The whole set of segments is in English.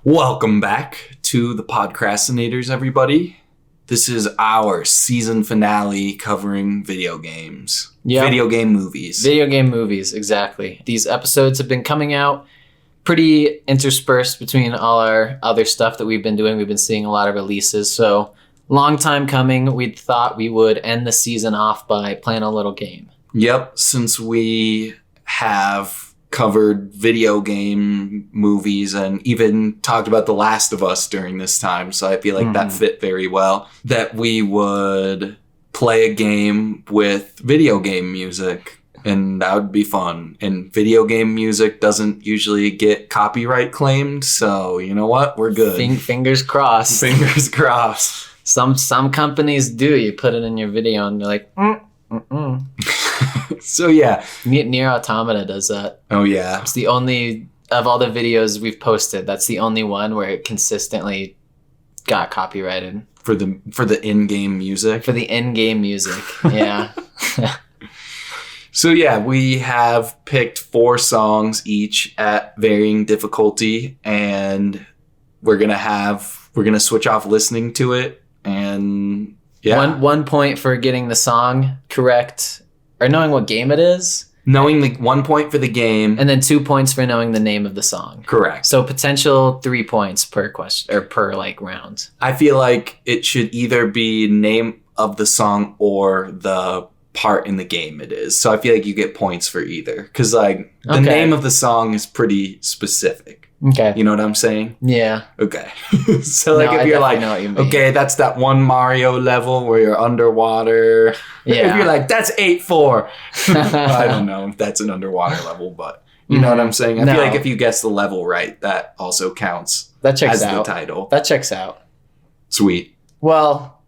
Welcome back to the Podcrastinators, everybody. This is our season finale covering video games. Yep. Video game movies. Video game movies, exactly. These episodes have been coming out pretty interspersed between all our other stuff that we've been doing. We've been seeing a lot of releases, so long time coming. We thought we would end the season off by playing a little game. Yep, since we have covered video game movies and even talked about The Last of Us during this time, so I feel like that fit very well, that we would play a game with video game music, and that would be fun. And video game music doesn't usually get copyright claimed, so you know what? We're good. Fingers crossed. Fingers crossed. Some companies do. You put it in your video and they're like, So yeah. Nier Automata does that. Oh yeah. It's the only, of all the videos we've posted, that's the only one where it consistently got copyrighted. For the in-game music? For the in-game music, yeah. So yeah, we have picked 4 songs each at varying difficulty, and we're gonna switch off listening to it, and yeah. One point for getting the song correct, or knowing what game it is. Knowing the 1 point for the game. And then 2 points for knowing the name of the song. Correct. So potential 3 points per question, or per round. I feel like it should either be name of the song or the part in the game it is. So I feel like you get points for either. Because the name of the song is pretty specific. Okay. You know what I'm saying? Yeah. Okay. So if you're like, know what you mean. Okay, that's that one Mario level where you're underwater. Yeah. If you're like, that's 8-4. I don't know if that's an underwater level, but you know what I'm saying? I feel like if you guess the level right, that also counts. That checks as out. The title. That checks out. Sweet. Well,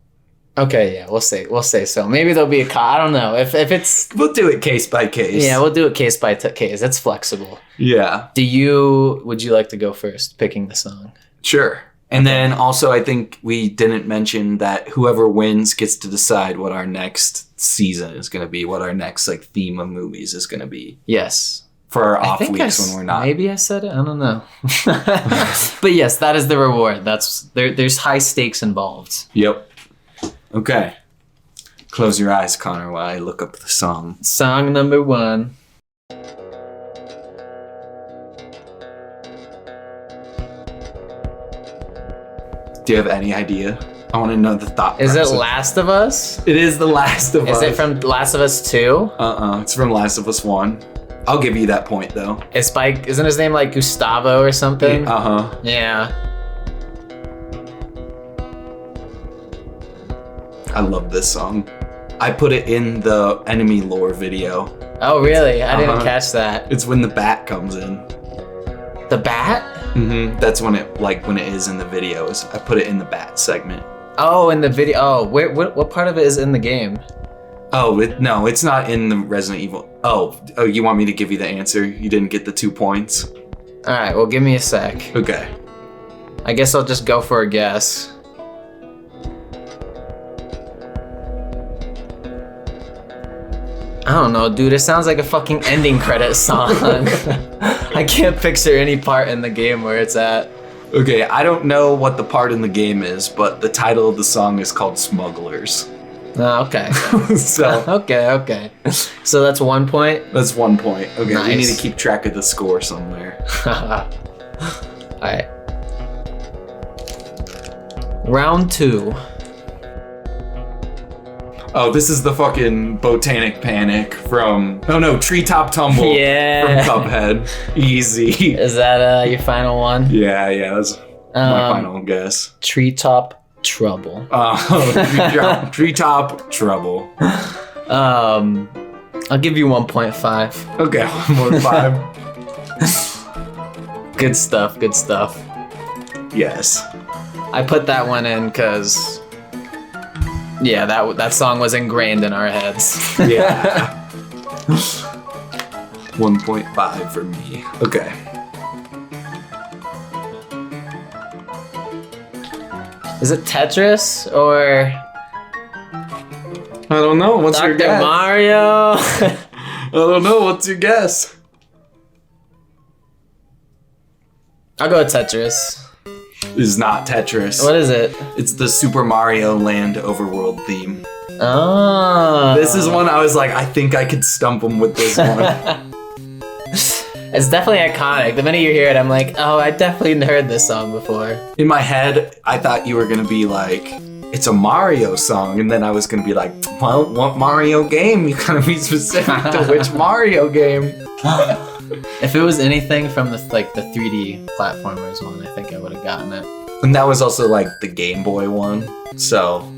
okay, yeah, we'll say so. Maybe there'll be I don't know. If it's... We'll do it case by case. Yeah, we'll do it case by case. It's flexible. Yeah. Would you like to go first, picking the song? Sure. And then also, I think we didn't mention that whoever wins gets to decide what our next season is going to be, what our next theme of movies is going to be. Yes. For our off weeks when we're not. Maybe I said it. I don't know. But yes, that is the reward. There's high stakes involved. Yep. Okay. Close your eyes, Connor, while I look up the song. Song number 1. Do you have any idea? I want to know the thought process. Is it Last of Us? It is The Last of Us. Is it from Last of Us 2? It's from Last of Us 1. I'll give you that point, though. Isn't his name like Gustavo or something? Uh-huh. Yeah. I love this song. I put it in the enemy lore video. Oh, really? I didn't catch that. It's when the bat comes in. The bat? Mm-hmm. That's when it is in the videos. I put it in the bat segment. Oh, in the video. Oh, what part of it is in the game? Oh, no, it's not in the Resident Evil. Oh, you want me to give you the answer? You didn't get the 2 points? All right, well, give me a sec. Okay. I guess I'll just go for a guess. I don't know, dude. It sounds like a fucking ending credit song. I can't picture any part in the game where it's at. Okay, I don't know what the part in the game is, but the title of the song is called Smugglers. Oh, okay. So okay. So that's 1 point? That's 1 point. Okay, nice. We need to keep track of the score somewhere. Alright. Round 2. Oh, this is the fucking Botanic Panic from... Oh no, Treetop Tumble. Yeah. From Cuphead. Easy. Is that your final one? Yeah, that's my final guess. Treetop Trouble. Treetop Trouble. I'll give you 1.5. Okay, 1.5. Good stuff. Yes. I put that one in because... Yeah, that song was ingrained in our heads. Yeah. 1.5 for me. Okay. Is it Tetris or... I don't know. What's your guess? Dr. Mario? I don't know. What's your guess? I'll go with Tetris. is not Tetris. What is it? It's the Super Mario Land overworld theme. Oh. This is one I was like, I think I could stump him with this one. It's definitely iconic. The minute you hear it, I'm like, oh, I definitely heard this song before. In my head, I thought you were going to be like, it's a Mario song. And then I was going to be like, well, what Mario game? You gotta be specific to which Mario game. If it was anything from the 3D platformers one, I think I would have gotten it. And that was also like the Game Boy one. So.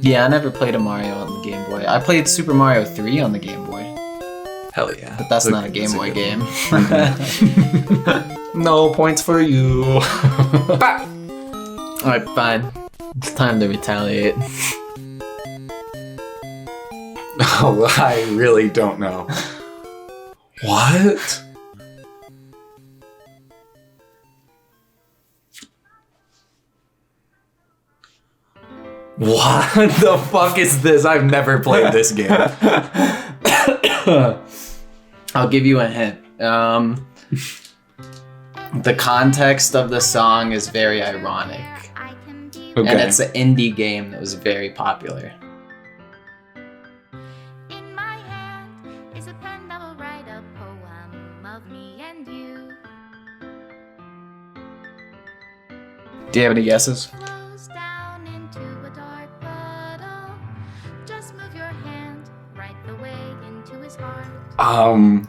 Yeah, I never played a Mario on the Game Boy. I played Super Mario 3 on the Game Boy. Hell yeah. But that's not a Game Boy game. No points for you. Alright, fine. It's time to retaliate. Oh, I really don't know. What? What the fuck is this? I've never played this game. I'll give you a hint. The context of the song is very ironic. Okay. And it's an indie game that was very popular. In my hand is a pen that will write a poem of me and you. Do you have any guesses? Close down into a dark puddle. Just move your hand right the way into his heart.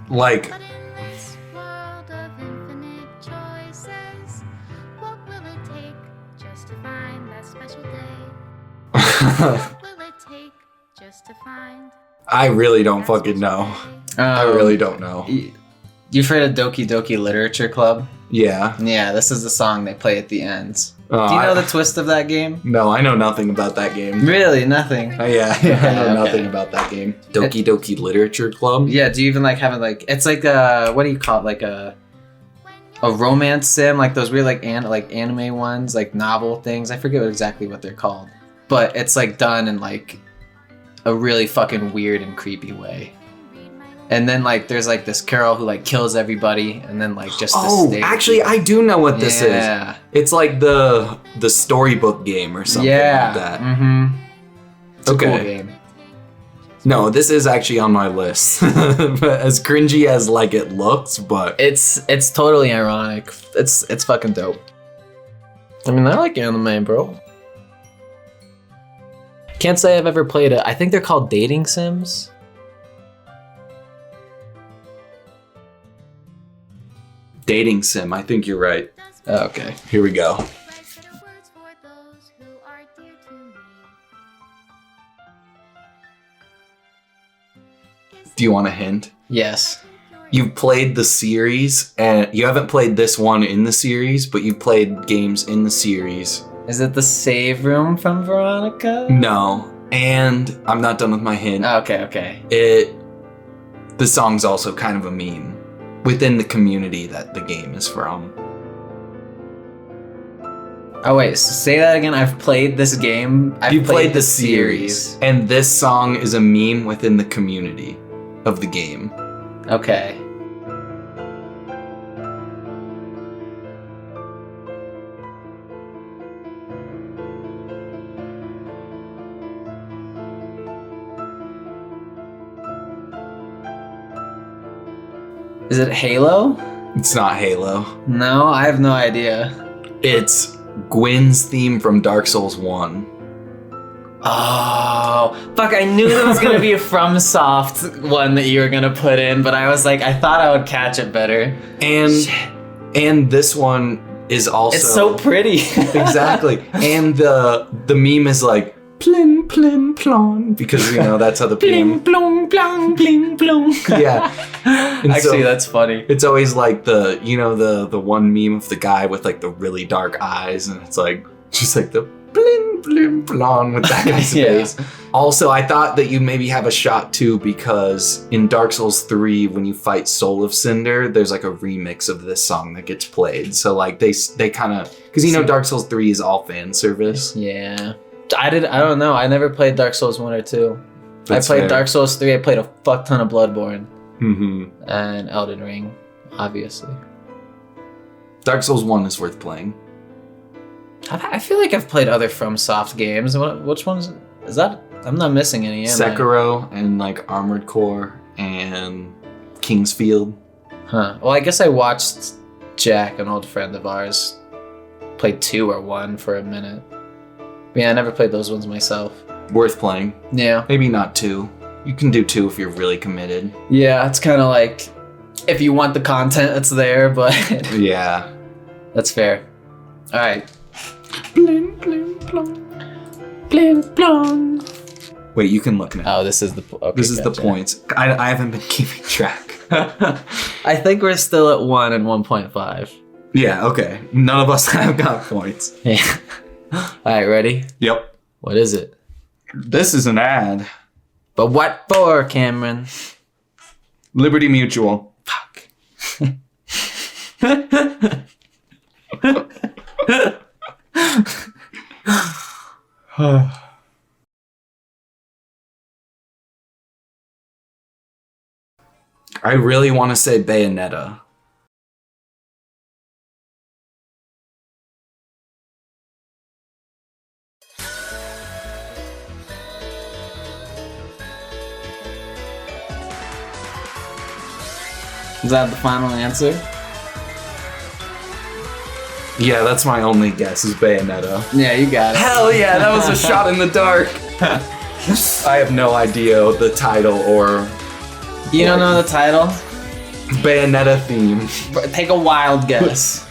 Like, But in this world of infinite choices, what will it take just to find that special day? What will it take just to find? I really don't fucking know. I really don't know. You've heard of Doki Doki Literature Club? Yeah. Yeah, this is the song they play at the end. Oh, Do you know the twist of that game? No, I know nothing about that game. Really, nothing. Yeah, I know Okay. nothing about that game. Doki Doki Literature Club? Yeah, do you even like have it like it's like what do you call it? Like a romance sim, like those weird like anime ones, like novel things. I forget exactly what they're called. But it's like done in like a really fucking weird and creepy way. And then like there's like this girl who like kills everybody and then like just actually I do know what this Yeah. is. It's like the storybook game or something Yeah. like that. Mm-hmm. It's Okay. a cool game. No, this is actually on my list. As cringy as like it looks, but It's totally ironic. It's fucking dope. I mean, I like anime, bro. Can't say I've ever played it. I think they're called dating sims. dating sim, I think you're right. Oh, okay. Here we go. Words for those who are dear to me. Do you want a hint? Yes. You've played the series, and you haven't played this one in the series, but you've played games in the series. Is it the save room from Veronica? No, and I'm not done with my hint. Okay. The song's also kind of a meme within the community that the game is from. Oh wait, so say that again. I've played this game. You played the series, and this song is a meme within the community of the game. Okay. Is it Halo? It's not Halo. No, I have no idea. It's Gwyn's theme from Dark Souls 1. Oh, fuck, I knew there was gonna be a FromSoft one that you were gonna put in, but I was like, I thought I would catch it better. And this one is also... It's so pretty. Exactly. And the meme is like, plin, plin, plon, because, you know, that's how the Bling, PM... blong, blang, bling, blong. Yeah. And Actually, so that's funny. it's always like the, you know, the one meme of the guy with like the really dark eyes, and it's like, just like the blin, blin, blon with that guy's Yeah. face. Also, I thought that you maybe have a shot too, because in Dark Souls 3, when you fight Soul of Cinder, there's like a remix of this song that gets played. So like they kind of, because you know Dark Souls 3 is all fan service. Yeah. I don't know. I never played Dark Souls 1 or 2. That's I played fair. Dark Souls 3. I played a fuck ton of Bloodborne Mm-hmm. and Elden Ring, obviously. Dark Souls 1 is worth playing. I feel like I've played other FromSoft games. Which ones is that? I'm not missing any. Sekiro and like Armored Core and Kingsfield. Huh. Well, I guess I watched Jack, an old friend of ours, play 2 or 1 for a minute. But yeah, I never played those ones myself. Worth playing. Yeah. Maybe not 2. You can do 2 if you're really committed. Yeah, it's kind of like if you want the content, it's there, but yeah. That's fair. All right. Bling, bling, blong. Bling, blong. Wait, you can look now. Oh, this is the this is the points. I haven't been keeping track. I think we're still at 1 and 1.5. Yeah, okay. None of us have got points. Yeah. All right, ready? Yep. What is it? This is an ad. But what for, Cameron? Liberty Mutual. Fuck. I really want to say Bayonetta. Is that the final answer? Yeah, that's my only guess is Bayonetta. Yeah, you got it. Hell yeah, that was a shot in the dark. I have no idea the title or... You don't know the title? Bayonetta theme. Take a wild guess.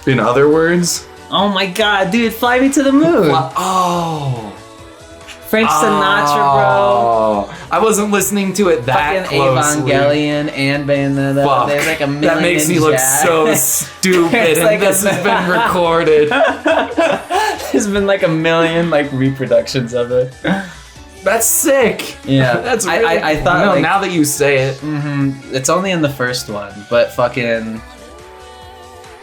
In other words? Oh my god, dude, Fly Me to the Moon. Oh. Frank Sinatra, bro. I wasn't listening to it that Fucking closely. Evangelion and Bayonetta. Fuck. There's like a million That makes me look Jack. so stupid, It's and like this has been recorded. There's been like a million like reproductions of it. That's sick. Yeah, That's I- really I thought, no, like- now that you say it. It's only in the first one, but fucking...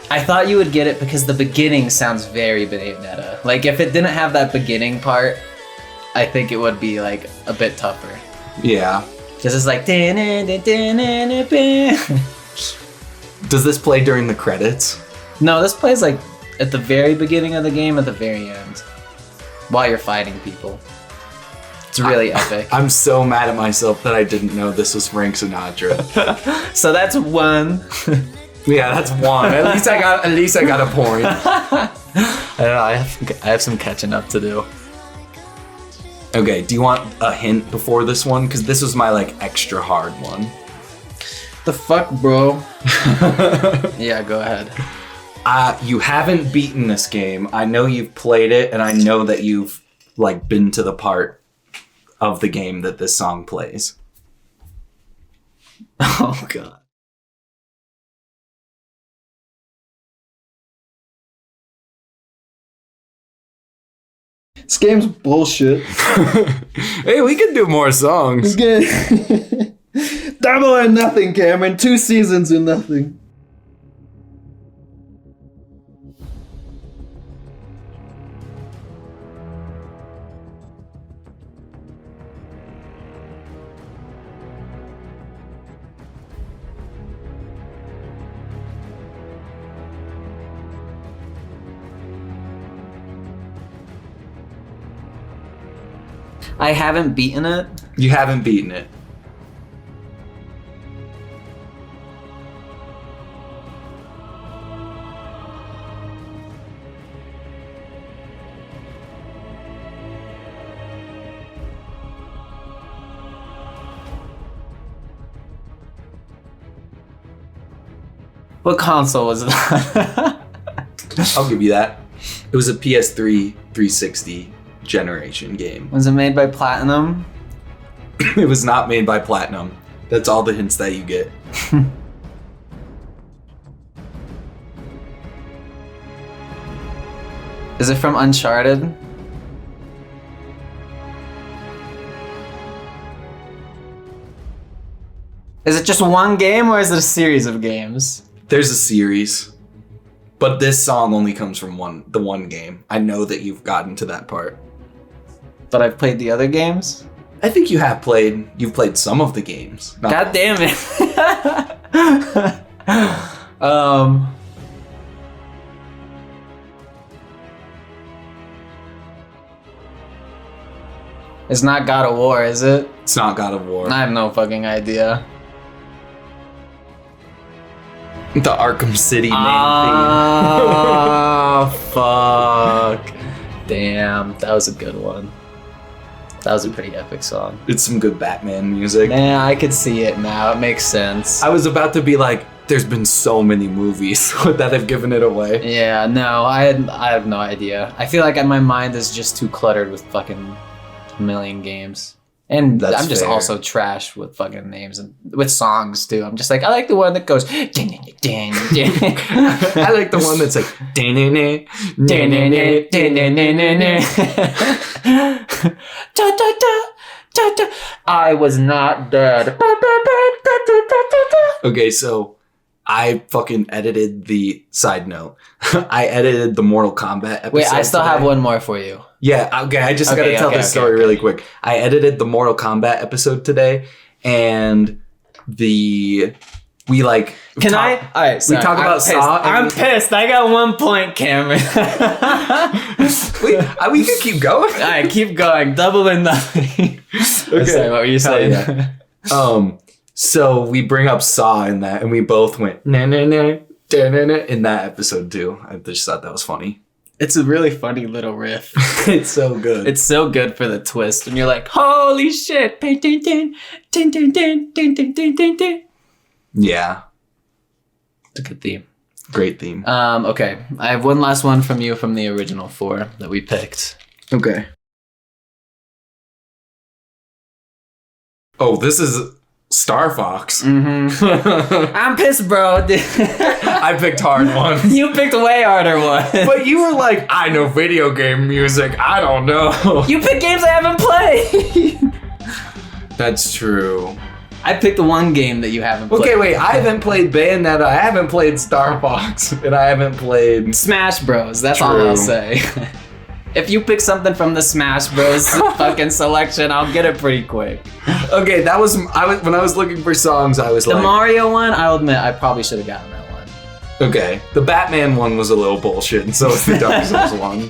I thought you would get it because the beginning sounds very Bayonetta. Like, if it didn't have that beginning part, I think it would be, like, a bit tougher. Yeah. Because it's like... Does this play during the credits? No, this plays, like, at the very beginning of the game, at the very end. While you're fighting people. It's really epic. I'm so mad at myself that I didn't know this was Frank Sinatra. So that's 1. Yeah, that's 1. At least I got a point. I don't know, I have some catching up to do. Okay, do you want a hint before this one? Because this was my like extra hard one. The fuck, bro? Yeah, go ahead. You haven't beaten this game. I know you've played it, and I know that you've like been to the part of the game that this song plays. Oh god. This game's bullshit. Hey, we can do more songs. Double or nothing, Cameron. 2 seasons or nothing. I haven't beaten it. You haven't beaten it. What console was that? I'll give you that. It was a PS3 360 generation game. Was it made by Platinum? It was not made by Platinum. That's all the hints that you get. Is it from Uncharted? Is it just one game or is it a series of games? There's a series, but this song only comes from the one game. I know that you've gotten to that part. But I've played the other games? I think you have played. You've played some of the games. Not God damn it. It's not God of War, is it? It's not God of War. I have no fucking idea. The Arkham City main Oh, fuck. Damn, that was a good one. That was a pretty epic song. theme. It's some good Batman music. Yeah, I could see it now. It makes sense. I was about to be like, there's been so many movies that have given it away. Yeah, no, I have no idea. I feel like my mind is just too cluttered with fucking a million games. And That's I'm just fair. also trash with fucking names and with songs too. I'm just like, I like the one that goes ding, ding, ding, ding. I like the one that's like I was not dead. Okay, so I fucking edited the side note. I edited the Mortal Kombat episode. Wait, I still today. have one more for you. Yeah, okay, I just Okay, gotta tell okay, this okay, story okay. really quick. I edited the Mortal Kombat episode today, and we like... Can talk- I? All right, sorry. talk about I'm pissed. Saw and I'm we- pissed. I got 1 point, Cameron. we can keep going. All right, keep going. Double or nothing. Okay. Sorry, what were you saying? Yeah. So we bring up Saw in that, and we both went na na na da na na in that episode too. I just thought that was funny. It's a really funny little riff. It's so good. It's so good for the twist, and you're like, holy shit! Tin, tin, tin, tin, tin, tin, tin, tin, tin, tin, tin. Yeah, It's a good theme. great theme. Okay, I have one last one from you from the original 4 that we picked. Okay. Oh, this is Star Fox. Mm-hmm. I'm pissed, bro. I picked hard ones. You picked a way harder one. But you were like, I know video game music. I don't know. You picked games I haven't played. That's true. I picked the one game that you haven't played. Okay, wait. I haven't played Bayonetta. I haven't played Star Fox. And I haven't played... Smash Bros. That's all True. I'll say. If you pick something from the Smash Bros. Fucking selection, I'll get it pretty quick. Okay, that was... when I was looking for songs, I was The like... Mario one, I'll admit, I probably should have gotten that one. Okay. The Batman one was a little bullshit, and so was the Dark Souls one.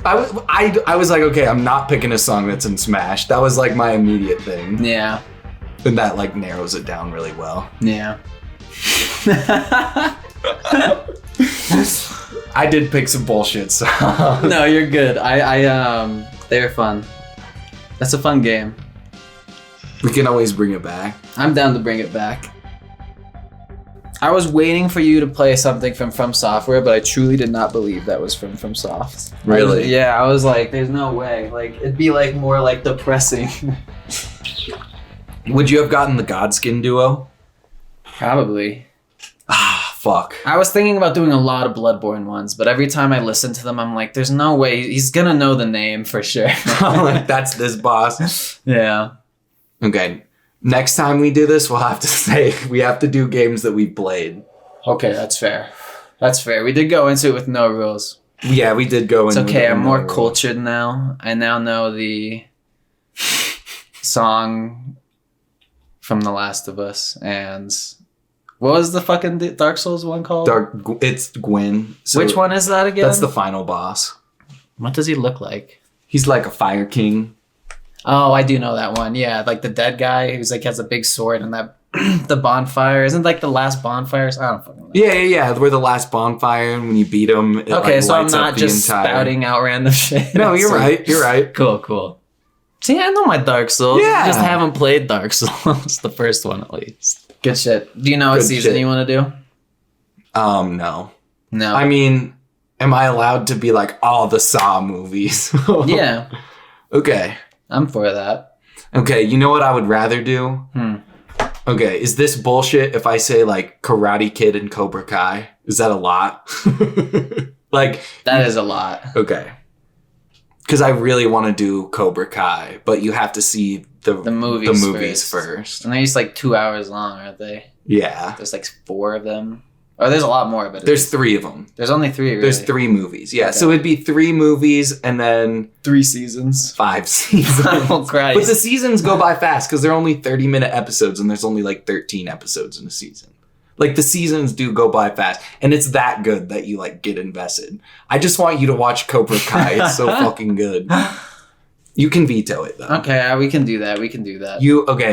I was like, okay, I'm not picking a song that's in Smash. That was like my immediate thing. Yeah. And that like narrows it down really well. Yeah. I did pick some bullshit songs. No, you're good. They were fun. That's a fun game. We can always bring it back. I'm down to bring it back. I was waiting for you to play something from Software, but I truly did not believe that was from Soft. Really? Yeah, I was like, there's no way. Like, it'd be like more like depressing. Would you have gotten the Godskin duo? Probably. Ah, fuck. I was thinking about doing a lot of Bloodborne ones, but every time I listen to them, I'm like, there's no way. He's gonna know the name for sure. Like, that's this boss. Yeah. Okay. Next time we do this, we'll have to say we have to do games that we played. Okay, that's fair. That's fair. We did go into it with no rules. Yeah, we did go It's in. okay. I'm more cultured now. I now know the song from The Last of Us and what was the fucking Dark Souls one called? It's Gwyn. So Which one is that again? That's the final boss. What does he look like? He's like a fire king. Oh, I do know that one. Yeah, like the dead guy who's like has a big sword and that the bonfire isn't like the last bonfires. I don't fucking know. Yeah. We're the last bonfire, and when you beat him, it Okay, like, so I'm lights up not the just entire... spouting out random shit. No, you're right. You're right. Cool. See, I know my Dark Souls. Yeah. I just haven't played Dark Souls. The first one, at least. Good shit. Do you know what Good season shit. you want to do? No. No. I mean, am I allowed to be like all the Saw movies? Yeah, Okay. I'm for that. Okay, you know what I would rather do? Okay, is this bullshit if I say like Karate Kid and Cobra Kai? Is that a lot? Like, That is a lot. okay. Because I really want to do Cobra Kai, but you have to see the movies first. And they're just like 2 hours long, aren't they? Yeah. There's like 4 of them. Oh, there's a lot more, but There's 3 of them. there's only 3. Really. There's 3 movies. Yeah, Okay. so it'd be 3 movies and then 3 seasons. 5 seasons. Oh Christ! But the seasons go by fast because they're only 30-minute episodes and there's only like 13 episodes in a season. Like, the seasons do go by fast, and it's that good that you, like, get invested. I just want you to watch Cobra Kai. It's so fucking good. You can veto it, though. Okay, we can do that.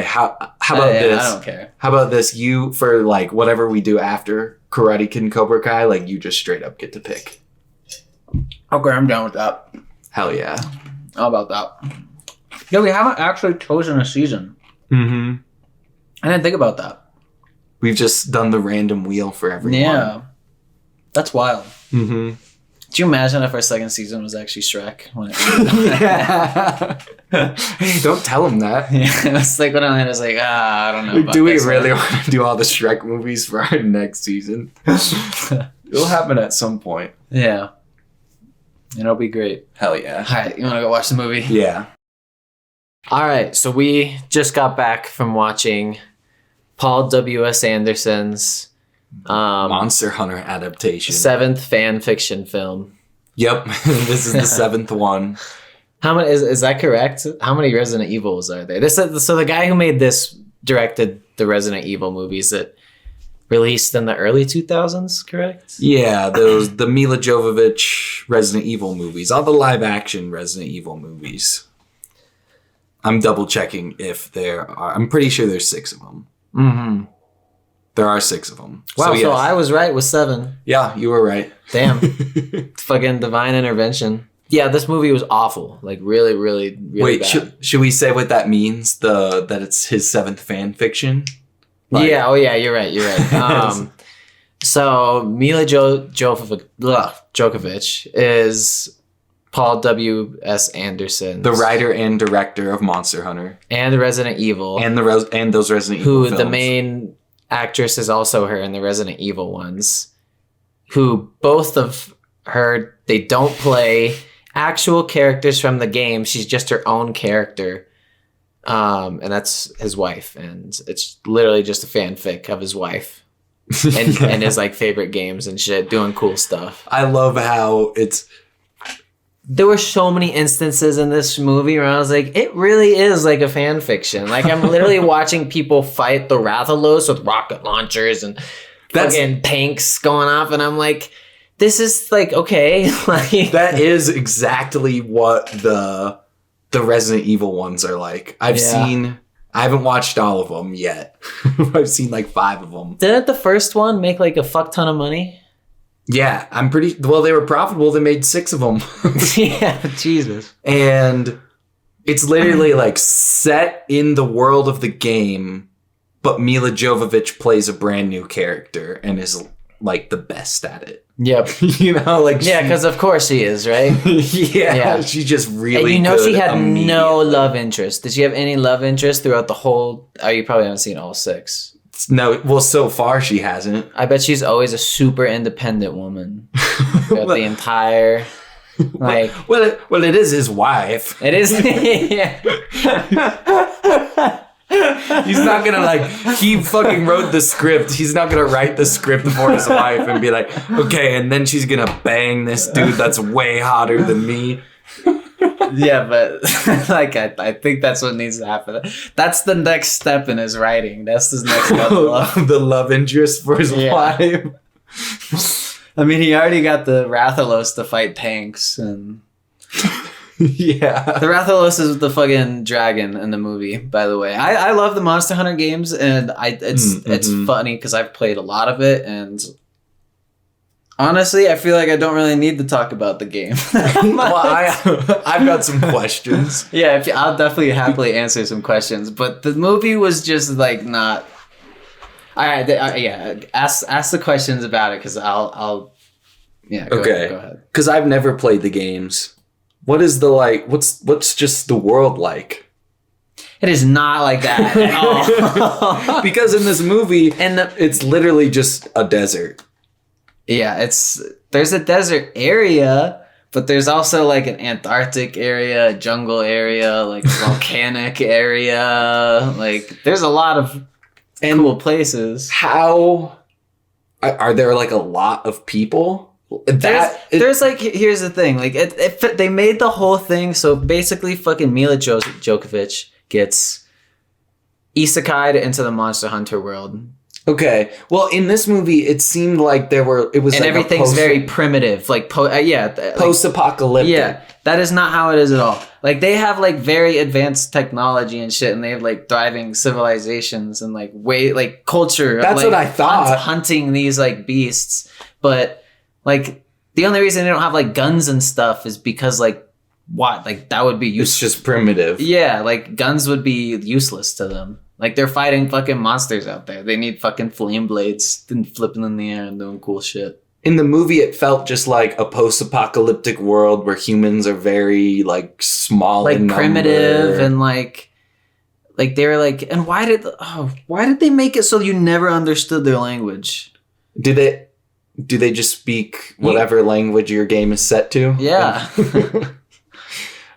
How about this? I don't care. How about this? You, for, like, whatever we do after Karate Kid and Cobra Kai, like, you just straight up get to pick. Okay, I'm down with that. Hell yeah. How about that? Yeah, we haven't actually chosen a season. Mm-hmm. I didn't think about that. We've just done the random wheel for everyone. Yeah. That's wild. Mm-hmm. Could you imagine if our second season was actually Shrek? When it Yeah. Hey, don't tell him that. Yeah, it's like when I was like, I don't know. Do we really want to do all the Shrek movies for our next season? It'll happen at some point. Yeah. It'll be great. Hell yeah. All right, you want to go watch the movie? Yeah. All right, so we just got back from watching Paul W.S. Anderson's Monster Hunter adaptation. 7th fan fiction film. Yep. This is the 7th one. How many is that correct? How many Resident Evils are there? So the guy who made this directed the Resident Evil movies that released in the early 2000s, correct? Yeah, the Mila Jovovich Resident Evil movies, all the live action Resident Evil movies. I'm double checking if there are. I'm pretty sure there's 6 of them. Mm-hmm. There are 6 of them. Wow, so yes. I was right with 7. Yeah, you were right. Damn. Fucking divine intervention. Yeah, this movie was awful. Like, really, really, really bad. Should we say what that means? That it's his 7th fan fiction? Like, yeah, oh yeah, you're right. So Mila Jovovich is Paul W.S. Anderson, the writer and director of Monster Hunter and Resident Evil, and those Resident Evil who films. The main actress is also her in the Resident Evil ones. Who both of her, they don't play actual characters from the game. She's just her own character. And that's his wife, and it's literally just a fanfic of his wife and, Yeah. and his like favorite games and shit, doing cool stuff. I love how There were so many instances in this movie where I was like, it really is like a fan fiction. Like, I'm literally watching people fight the Rathalos with rocket launchers and fucking tanks going off, and I'm like, this is like, okay. Like, that is exactly what the Resident Evil ones are like. I haven't watched all of them yet. I've seen like 5 of them. Didn't the first one make like a fuck ton of money? Yeah, they were profitable. They made 6 of them. Yeah, Jesus. And it's literally like set in the world of the game, but Mila Jovovich plays a brand new character and is like the best at it. Yep. You know, like yeah, because of course she is, right? yeah, she's just really. And good she had immediately. no love interest. Did she have any love interest throughout the whole? Oh, you probably haven't seen all 6. No, well, so far she hasn't. I bet she's always a super independent woman throughout the entire. Like, well, it is his wife. it is. Yeah. He's not gonna like. He fucking wrote the script. He's not gonna write the script for his wife and be like, okay, and then she's gonna bang this dude that's way hotter than me. Yeah, but like I think that's what needs to happen. That's the next step in his writing. That's his next level up. The love interest for his wife. I mean, he already got the Rathalos to fight tanks, and Yeah. the Rathalos is the fucking dragon in the movie, by the way. I love the Monster Hunter games, and it's funny because I've played a lot of it, and honestly, I feel like I don't really need to talk about the game. Well, I've got some questions. Yeah, I'll definitely happily answer some questions, but the movie was just like not. All right, yeah. Ask the questions about it because I'll. Yeah. Go ahead. Because I've never played the games. What is what's just the world like? It is not like that at all. Because in this movie, it's literally just a desert. Yeah, there's a desert area, but there's also like an Antarctic area, a jungle area, like a volcanic area. Like, there's a lot of cool places. How are there like a lot of people? There's like, here's the thing, like they made the whole thing so basically fucking Mila Jovovich gets isekai'd into the Monster Hunter world, Okay. Well, in this movie, it seemed like it was and like everything's very primitive, like post-apocalyptic. Yeah, that is not how it is at all. Like they have like very advanced technology and shit, and they have like thriving civilizations and like culture. That's like, what I thought. Hunting these like beasts, but like the only reason they don't have like guns and stuff is because like what? Like that would be useless. It's just primitive. Yeah, like guns would be useless to them. Like they're fighting fucking monsters out there. They need fucking flame blades and flipping in the air and doing cool shit. In the movie, it felt just like a post-apocalyptic world where humans are very like small, like in primitive, number. and like they were like, and why did they make it so you never understood their language? Do they just speak whatever language your game is set to? Yeah.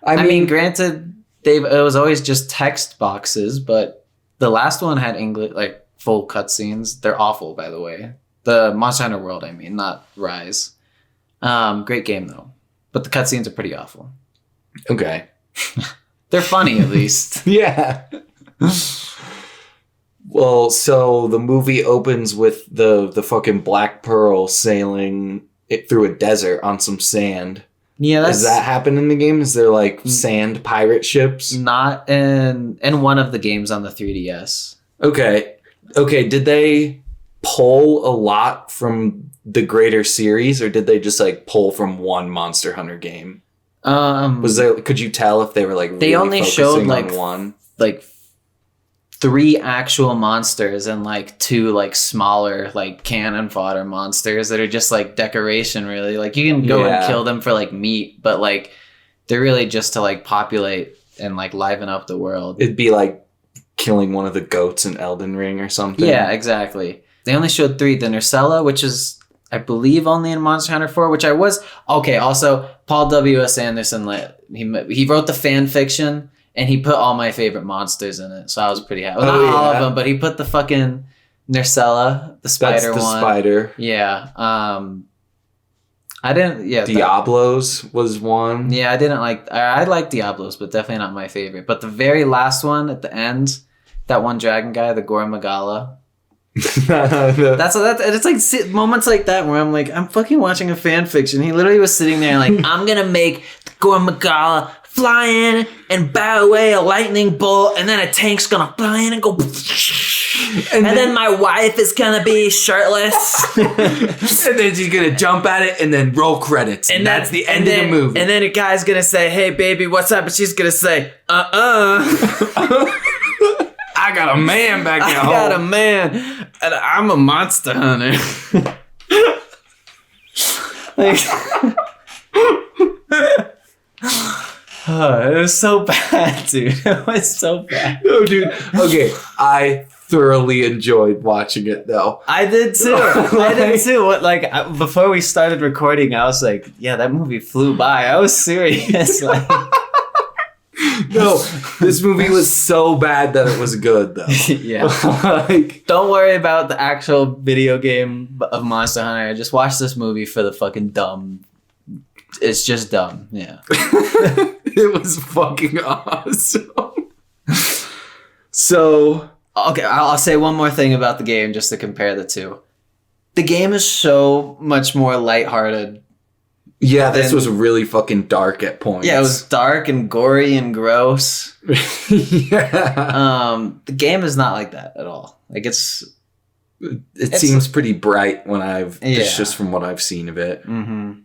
I mean, granted, it was always just text boxes, but the last one had English, like full cutscenes. They're awful, by the way. The Monster Hunter World, I mean, not Rise. Great game though, but the cutscenes are pretty awful. Okay. They're funny at least. Yeah. Well, so the movie opens with the fucking Black Pearl sailing it through a desert on some sand. Yeah, does that happen in the game? Is there like sand pirate ships? Not in one of the games on the 3DS. Okay. Did they pull a lot from the greater series, or did they just like pull from one Monster Hunter game? Could you tell if they were like they really only showed like one? Like 3 actual monsters and like 2 like smaller like cannon fodder monsters that are just like decoration, really. Like you can go and kill them for like meat, but like they're really just to like populate and like liven up the world. It'd be like killing one of the goats in Elden Ring or something. Yeah, exactly. They only showed 3. The Nursella, which is I believe only in Monster Hunter 4, which I was okay. Also, Paul W.S. Anderson, he wrote the fan fiction. And he put all my favorite monsters in it, so I was pretty happy. Well, not all of them, but he put the fucking Nursella, the spider one. That's the spider. Yeah. I didn't. Yeah. Diablos was one. Yeah, I didn't like. I like Diablos, but definitely not my favorite. But the very last one at the end, that one dragon guy, the Gore Magala. It's like moments like that where I'm like, I'm fucking watching a fan fiction. He literally was sitting there like, I'm gonna make Gore Magala fly in and bat away a lightning bolt, and then a tank's gonna fly in and go, and then my wife is gonna be shirtless, and then she's gonna jump at it, and then roll credits, and that's the end of the movie. And then a guy's gonna say, "Hey, baby, what's up?" And she's gonna say, I got a man back at home. I got a man, and I'm a monster hunter. It was so bad, dude. It was so bad. No, dude. Okay, I thoroughly enjoyed watching it, though. I did too. Before we started recording, I was like, "Yeah, that movie flew by." I was serious. No, this movie was so bad that it was good, though. Yeah. Don't worry about the actual video game of Monster Hunter. Just watch this movie for the fucking dumb. It's just dumb. Yeah. It was fucking awesome. So, okay, I'll say one more thing about the game just to compare the two. The game is so much more lighthearted. Yeah, this was really fucking dark at points. Yeah, it was dark and gory and gross. Yeah. The game is not like that at all. Like it seems pretty bright when it's just from what I've seen of it. Mm-hmm.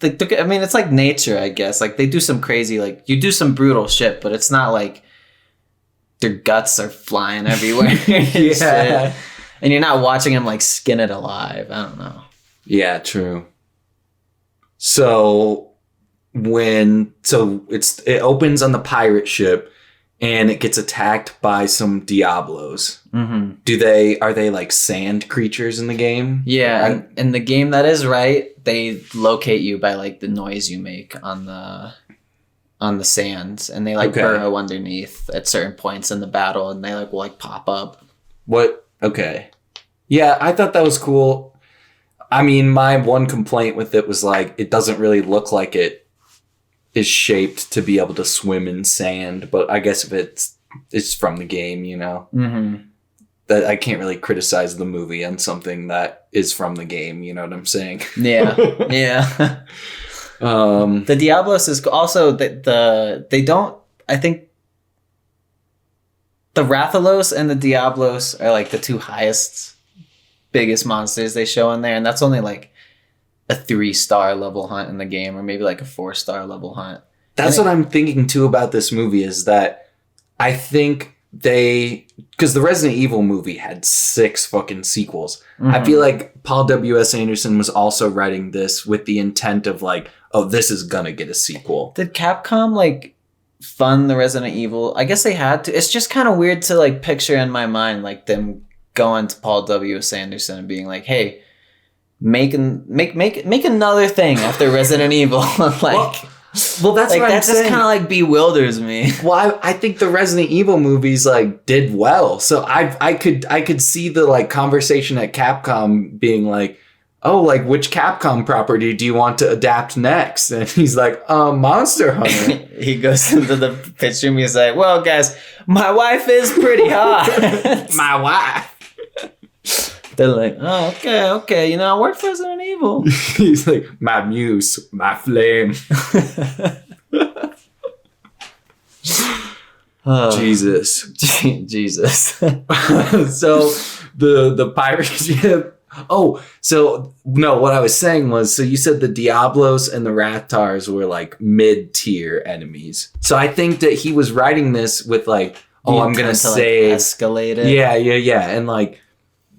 I mean, it's like nature, I guess. Like, they do some crazy, like, you do some brutal shit, but it's not like their guts are flying everywhere. Yeah. And you're not watching them, like, skin it alive. I don't know. Yeah, true. So, it opens on the pirate ship, and it gets attacked by some Diablos. Mm-hmm. Are they like sand creatures in the game? Yeah, in the game that is right. They locate you by like the noise you make on the sands, and they like burrow underneath at certain points in the battle, and they like will like pop up. What? Okay. Yeah, I thought that was cool. I mean, my one complaint with it was like it doesn't really look like it is shaped to be able to swim in sand, but I guess if it's from the game, you know. Mm-hmm. that I can't really criticize the movie on something that is from the game. You know what I'm saying? Yeah. Yeah. The Diablos is also they don't, I think the Rathalos and the Diablos are like the two biggest monsters they show in there. And that's only like a 3-star level hunt in the game, or maybe like a 4-star level hunt. That's what I'm thinking too about this movie, is that I think because the Resident Evil movie had 6 fucking sequels. Mm-hmm. I feel like Paul W.S. Anderson was also writing this with the intent of like, oh, this is gonna get a sequel. Did Capcom like fund the Resident Evil? I guess they had to. It's just kind of weird to like picture in my mind like them going to Paul W.S. Anderson and being like, hey, make another thing after Resident Evil. Like, well, that's like, what I'm that saying. just kind of like bewilders me. Well, I think the Resident Evil movies like did well, so I could see the like conversation at Capcom being like, oh, like which Capcom property do you want to adapt next? And he's like, Monster Hunter. He goes into the pitch room. He's like, well, guys, my wife is pretty hot. My wife. They're like, oh, okay. You know, I work for Resident Evil. He's like, my muse, my flame. Jesus. Jesus. So the pirate ship. Oh, so no, what I was saying was, so you said the Diablos and the Rathars were like mid-tier enemies. So I think that he was writing this with like, oh, I'm going to save. Like, escalate it. Yeah. And like,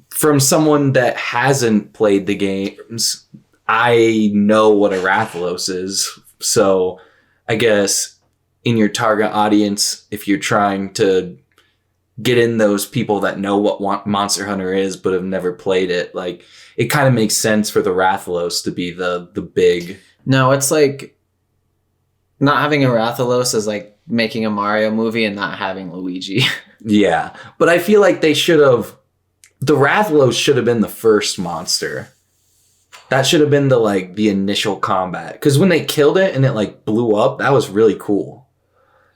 from someone that hasn't played the games, I know what a Rathalos is. So I guess in your target audience, if you're trying to get in those people that know what Monster Hunter is but have never played it, like it kind of makes sense for the Rathalos to be the big. No, it's like not having a Rathalos is like making a Mario movie and not having Luigi. Yeah, but I feel like they should have. The Rathalos should have been the first monster. That should have been the initial combat. Because when they killed it and it like blew up, that was really cool.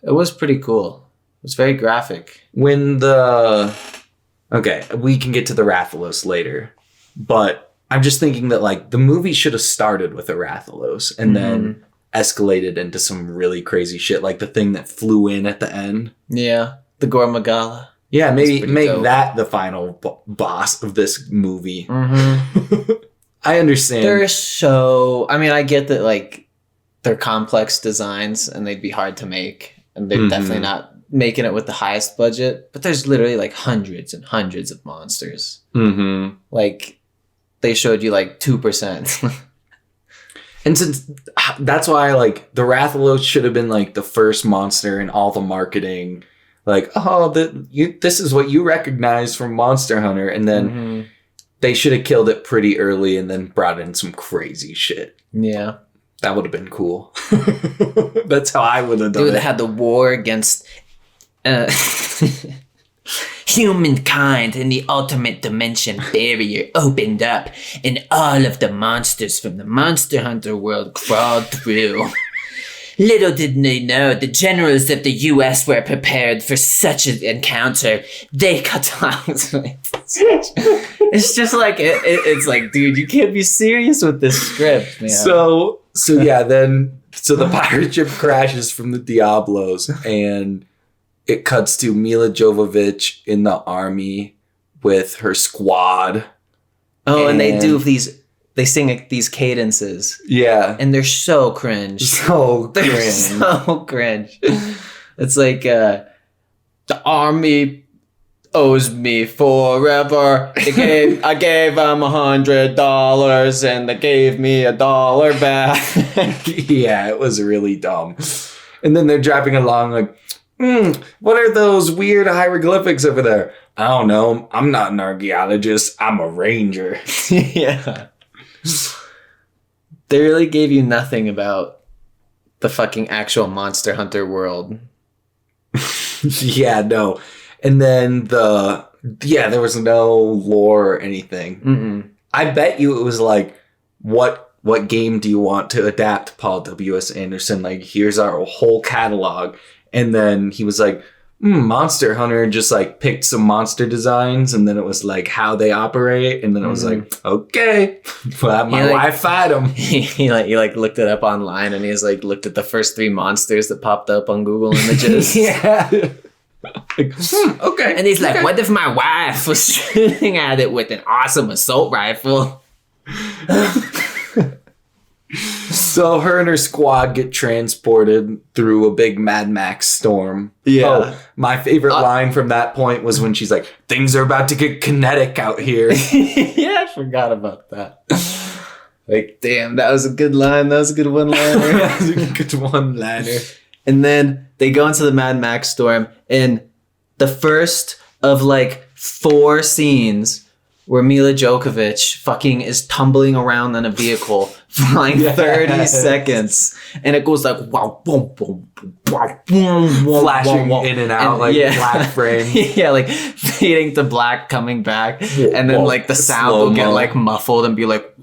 It was pretty cool. It was very graphic. Okay, we can get to the Rathalos later. But I'm just thinking that like the movie should have started with a Rathalos and then escalated into some really crazy shit. Like the thing that flew in at the end. Yeah, the Gormagala. Yeah, maybe make dope. that the final boss of this movie. Mm-hmm. I understand. I mean, I get that like they're complex designs and they'd be hard to make, and they're definitely not making it with the highest budget. But there's literally like hundreds and hundreds of monsters. Mm-hmm. Like they showed you like 2%. And since that's why like the Rathalos should have been like the first monster in all the marketing. Like, oh, this is what you recognize from Monster Hunter. And then they should have killed it pretty early and then brought in some crazy shit. Yeah. That would have been cool. That's how I would have done it. They would have had the war against humankind, and the ultimate dimension barrier opened up, and all of the monsters from the Monster Hunter world crawled through. Little did they know the generals of the U.S. were prepared for such an encounter. They cut off. It's just like it's like, dude, you can't be serious with this script, man. So yeah, so the pirate ship crashes from the Diablos, and it cuts to Mila Jovovich in the army with her squad. Oh, and they do they sing these cadences. Yeah. And they're so cringe. They're so cringe. It's like, the army owes me forever. I gave them $100 and they gave me $1 back. Yeah, it was really dumb. And then they're driving along like, what are those weird hieroglyphics over there? I don't know. I'm not an archaeologist. I'm a ranger. Yeah. They really gave you nothing about the fucking actual Monster Hunter world. Yeah, no. And then there was no lore or anything. Mm-mm. I bet you it was like, what game do you want to adapt, Paul W.S. Anderson? Like, here's our whole catalog. And then he was like, Monster Hunter just like picked some monster designs, and then it was like how they operate, and then it was like, okay, well, my wife fight them. He looked it up online, and he's like looked at the first 3 monsters that popped up on Google Images. Yeah. Like, okay. And he's like, what if my wife was shooting at it with an awesome assault rifle? So her and her squad get transported through a big Mad Max storm. Yeah. Oh, my favorite line from that point was when she's like, things are about to get kinetic out here. Yeah, I forgot about that. Like, damn, that was a good line. That was a good one-liner. That was a good one-liner. And then they go into the Mad Max storm, and the first of like 4 scenes where Mila Jovovich fucking is tumbling around in a vehicle for like 30 seconds, and it goes like wow, boom, boom, boom, wow, boom, wow, flashing wow, wow. in and out, and, like black frame. Yeah, like fading to black, coming back, and then like the sound will get like muffled and be like.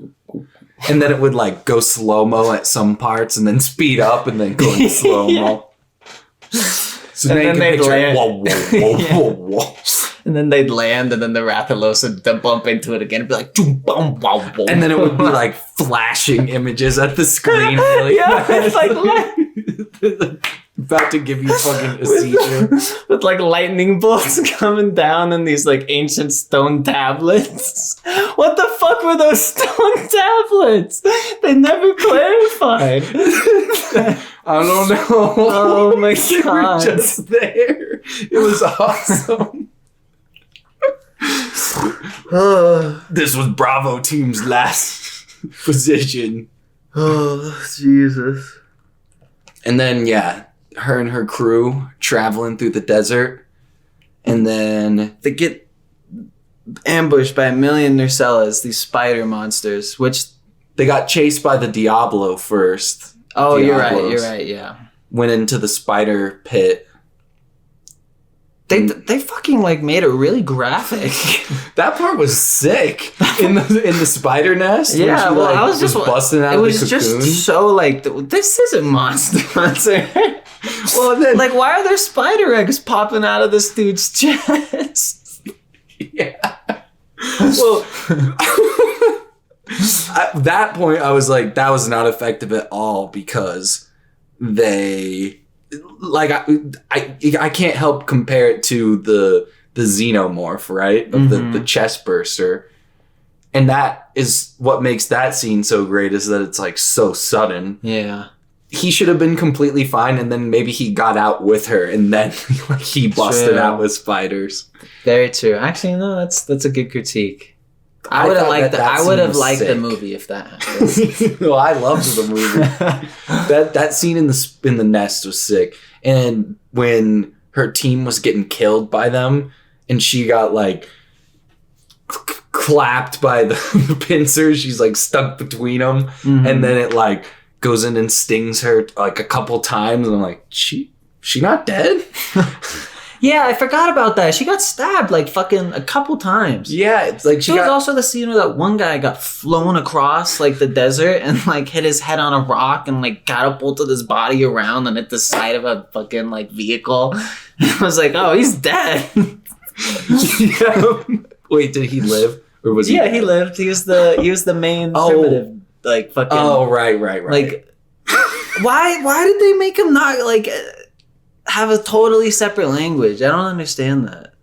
And then it would like go slow-mo at some parts and then speed up and then go in slow-mo. So and then they'd land. Whoa, whoa, whoa, whoa. And then they'd land, and then the Rathalos would bump into it again and be like, boom, wow, wow. And then it would be like flashing images at the screen. Really. Yeah, it's like about to give you fucking a seizure. With like lightning bolts coming down and these like ancient stone tablets. What the fuck were those stone tablets? They never clarified. I don't know. Oh my They god. were just there. It was awesome. This was Bravo team's last position. Oh, Jesus. And then, yeah, her and her crew traveling through the desert. And then They get ambushed by a million Nursellas, these spider monsters, which... they got chased by the Diablo first. Oh, Diablos. you're right, yeah. Went into the spider pit. They fucking like made it really graphic. That part was sick in the spider nest. Yeah, where she, well, like, I was just busting out it of was the cocoon. just so like this isn't Monster Hunter. Well, then, Like, why are there spider eggs popping out of this dude's chest? yeah. Well, at that point, I was like, that was not effective at all because they. Like I can't help compare it to the xenomorph, right? Of the chest burster. And that is what makes that scene so great is that it's like so sudden. Yeah. He should have been completely fine and then maybe he got out with her and then like, he busted True. out with spiders. Very true. Actually, no, that's a good critique. I would have liked that I would scene have was liked the sick. movie if that happened. Well, I loved the movie. That scene in the nest was sick. And when her team was getting killed by them and she got like clapped by the pincers, she's like stuck between them and then it like goes in and stings her like a couple times and I'm like, she not dead? Yeah, I forgot about that. She got stabbed like fucking a couple times. Yeah, it's like There was also the scene where that one guy got flown across like the desert and like hit his head on a rock and like catapulted his body around and hit the side of a fucking like vehicle. I was like, oh, he's dead. Yeah. Wait, did he live or was he? Yeah, he lived. He was the main primitive like fucking. Oh, right. Like, why did they make him not like have a totally separate language? I don't understand that.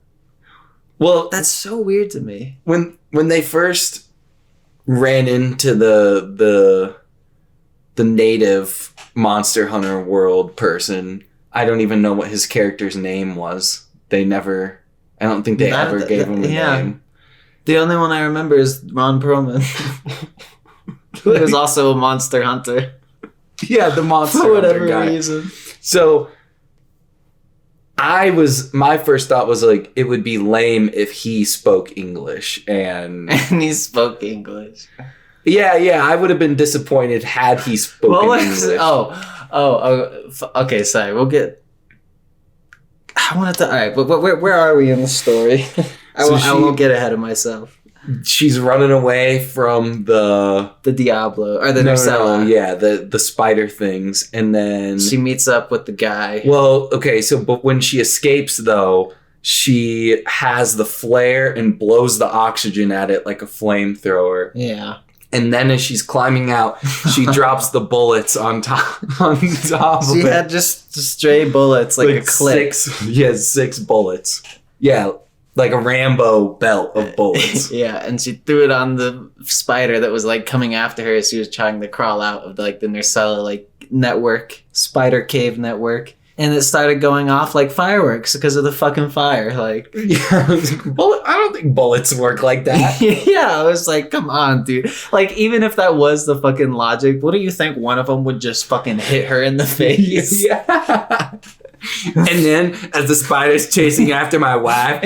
Well, That's so weird to me. when they first ran into the native Monster Hunter world person, I don't even know what his character's name was. I don't think they ever gave him a name. The only one I remember is Ron Perlman, who is also a Monster Hunter Yeah, the Monster for whatever Hunter guy. reason. So my first thought was like it would be lame if he spoke English and And he spoke English. yeah, I would have been disappointed had he spoken English. Okay, sorry. We'll get. I wanted to. All right, but where are we in the story? I won't get ahead of myself. she's running away from the Diablo or the Nurcella. Yeah, the spider things, and then she meets up with the guy. Well, okay, so but when she escapes though, she has the flare and blows the oxygen at it like a flamethrower. Yeah. And then as she's climbing out, she drops the bullets on top of it. She had just stray bullets, like a clip. 6 bullets. Yeah, like a Rambo belt of bullets. Yeah, and she threw it on the spider that was like coming after her as she was trying to crawl out of the Nurcella like network, spider cave network. And it started going off like fireworks because of the fucking fire. Like, yeah, I don't think bullets work like that. Yeah, I was like, come on, dude. Like, even if that was the fucking logic, what do you think one of them would just fucking hit her in the face? Yeah. And then, as the spider's chasing after my wife,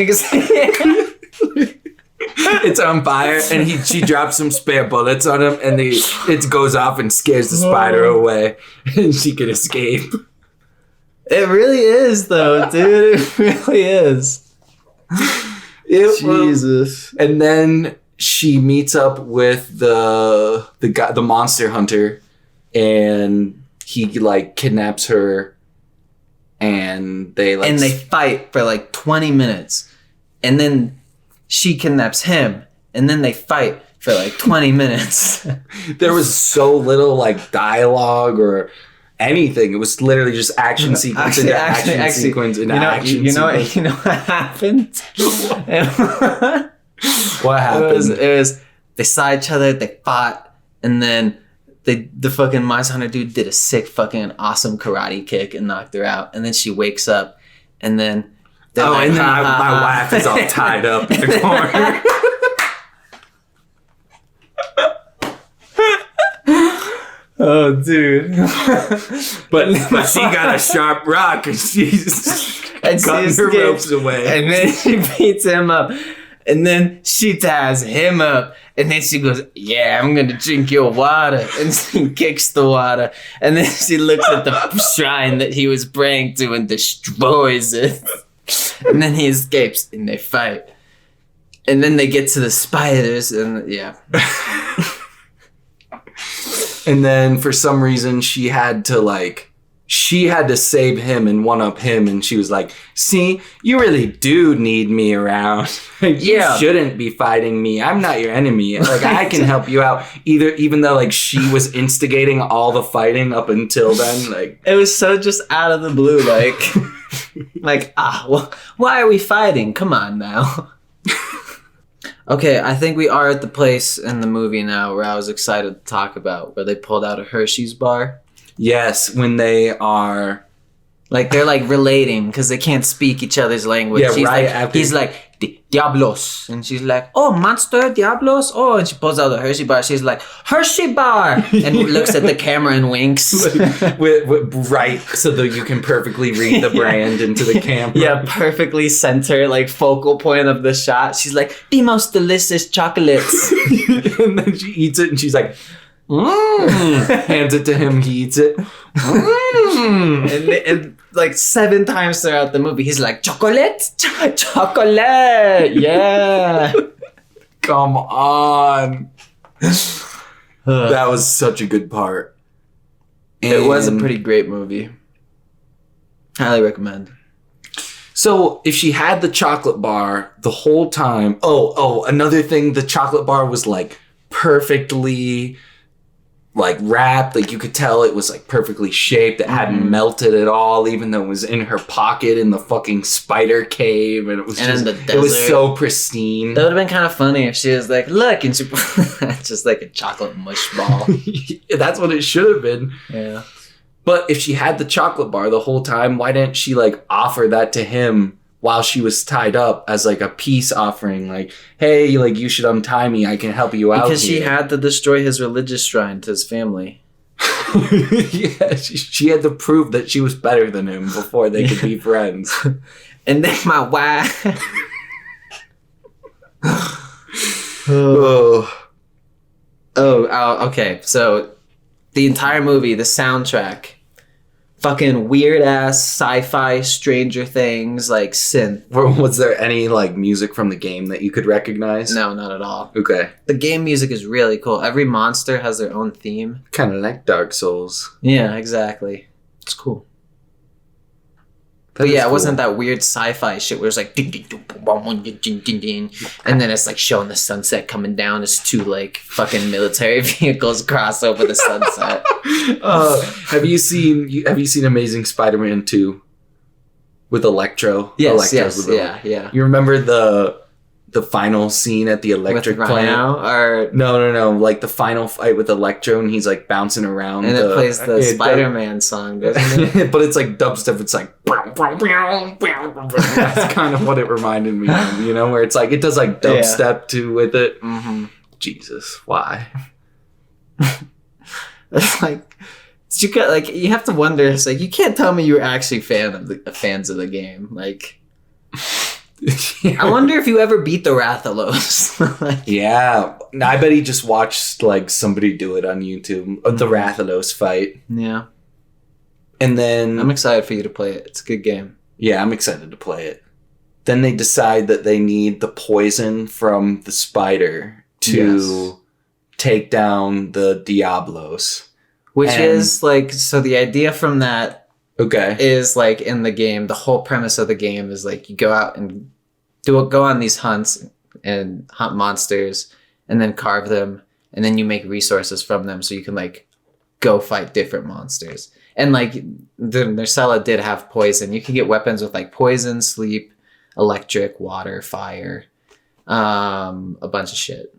it's on fire, and she drops some spare bullets on him, and it goes off and scares the spider away, and she can escape. It really is, though, dude. It really is. Jesus. And then she meets up with the guy, the monster hunter, and he like kidnaps her, and they fight for like 20 minutes, and then she kidnaps him, and then they fight for like 20 minutes. There was so little like dialogue or anything. It was literally just action sequence into action sequence into action sequence. You know what happened? What happened? It was they saw each other, they fought, and then the fucking monster hunter dude did a sick fucking awesome karate kick and knocked her out. And then she wakes up, and then my wife is all tied up in the corner. Oh, dude. but she got a sharp rock, and she's cutting her ropes away. And then she beats him up. And then she ties him up. And then she goes, yeah, I'm going to drink your water. And she kicks the water. And then she looks at the shrine that he was praying to and destroys it. And then he escapes, and they fight. And then they get to the spiders, and yeah. And then for some reason she had to save him and one up him, and she was like, see, you really do need me around. You shouldn't be fighting me. I'm not your enemy. Like, I can help you out. Even though like she was instigating all the fighting up until then. Like, it was so just out of the blue, well, why are we fighting? Come on now. Okay, I think we are at the place in the movie now where I was excited to talk about, where they pulled out a Hershey's bar. Yes, when they are... Like, they're, like, relating because they can't speak each other's language. Yeah, He's like, Diablos. And she's like, oh, monster, Diablos. Oh, and she pulls out the Hershey bar. She's like, Hershey bar. And looks at the camera and winks. Right, so that you can perfectly read the brand into the camera. Yeah, perfectly center, like, focal point of the shot. She's like, the most delicious chocolates. And then she eats it and she's like, hands it to him, he eats it. And like 7 times throughout the movie, he's like, chocolate, chocolate, yeah. Come on. That was such a good part. And it was a pretty great movie. Highly recommend. So if she had the chocolate bar the whole time, another thing, the chocolate bar was like perfectly like wrapped, like you could tell it was like perfectly shaped. It hadn't melted at all, even though it was in her pocket in the fucking spider cave, and it was in the desert. It was so pristine. That would have been kind of funny if she was like, look, and she just like a chocolate mush ball. That's what it should have been. Yeah. But if she had the chocolate bar the whole time, why didn't she like offer that to him while she was tied up as like a peace offering? Like, hey, like you should untie me. I can help you out. Because she had to destroy his religious shrine to his family. Yeah, she had to prove that she was better than him before they could be friends. And then my wife. Okay. So the entire movie, the soundtrack fucking weird ass sci-fi Stranger Things like synth. Was there any like music from the game that you could recognize? No, not at all. Okay. The game music is really cool. Every monster has their own theme. Kind of like Dark Souls. Yeah, exactly. It's cool. But yeah, it wasn't that weird sci-fi shit where it's like ding, ding, ding, boom, boom, ding, ding, ding, ding. And then it's like showing the sunset coming down as two like fucking military vehicles cross over the sunset. Have you seen Amazing Spider-Man 2 with Electro? Yes, Electro's the villain. yeah. You remember the final scene at the electric With plant? Rhino, or No. Like the final fight with Electro, and he's like bouncing around. and it plays the Spider-Man song, doesn't it? But it's like dubstep. It's like that's kind of what it reminded me of, you know, where it's like it does like dubstep too with it. Mm-hmm. Jesus, why? It's like you have to wonder. It's like you can't tell me you're actually fans of the game. Like, I wonder if you ever beat the Rathalos. Like, yeah, I bet he just watched like somebody do it on YouTube. The Rathalos fight. Yeah, and then I'm excited for you to play it. It's a good game. Yeah, I'm excited to play it. Then they decide that they need the poison from the spider to take down the Diablos. Which is like, so the idea from that is like in the game, the whole premise of the game is like you go out and go on these hunts and hunt monsters and then carve them, and then you make resources from them so you can like go fight different monsters. And like the Nursella did have poison. You can get weapons with like poison, sleep, electric, water, fire, a bunch of shit.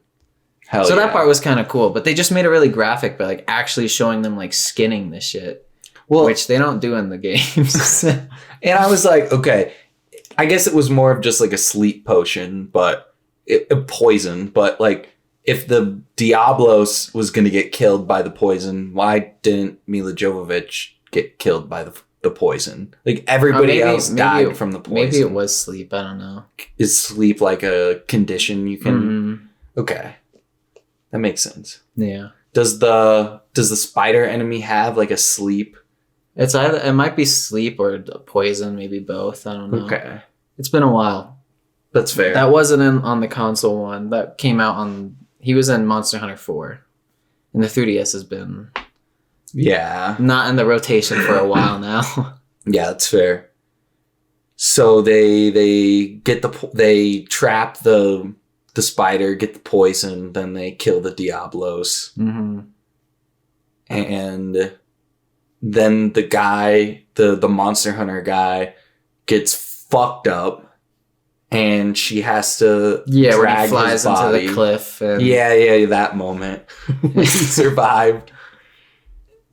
So that part was kind of cool, but they just made it really graphic by like actually showing them like skinning this shit, which they don't do in the games. And I was like, okay, I guess it was more of just like a sleep potion, but poison. But like, if the Diablos was going to get killed by the poison, why didn't Mila Jovovich get killed by the poison? Like everybody else died from the poison. Maybe it was sleep. I don't know. Is sleep like a condition you can? Okay. That makes sense. Yeah. Does the spider enemy have like a sleep? It's either it might be sleep or poison, maybe both. I don't know. Okay. It's been a while. That's fair. That wasn't on the console one. That came out on. He was in Monster Hunter 4, and the 3DS has been not in the rotation for a while now. Yeah, that's fair. So they trap the spider, get the poison, then they kill the Diablos. Mm-hmm. And then the guy, the Monster Hunter guy, gets fucked up, and she has to drag when he flies his body into the cliff. And that moment. He survived.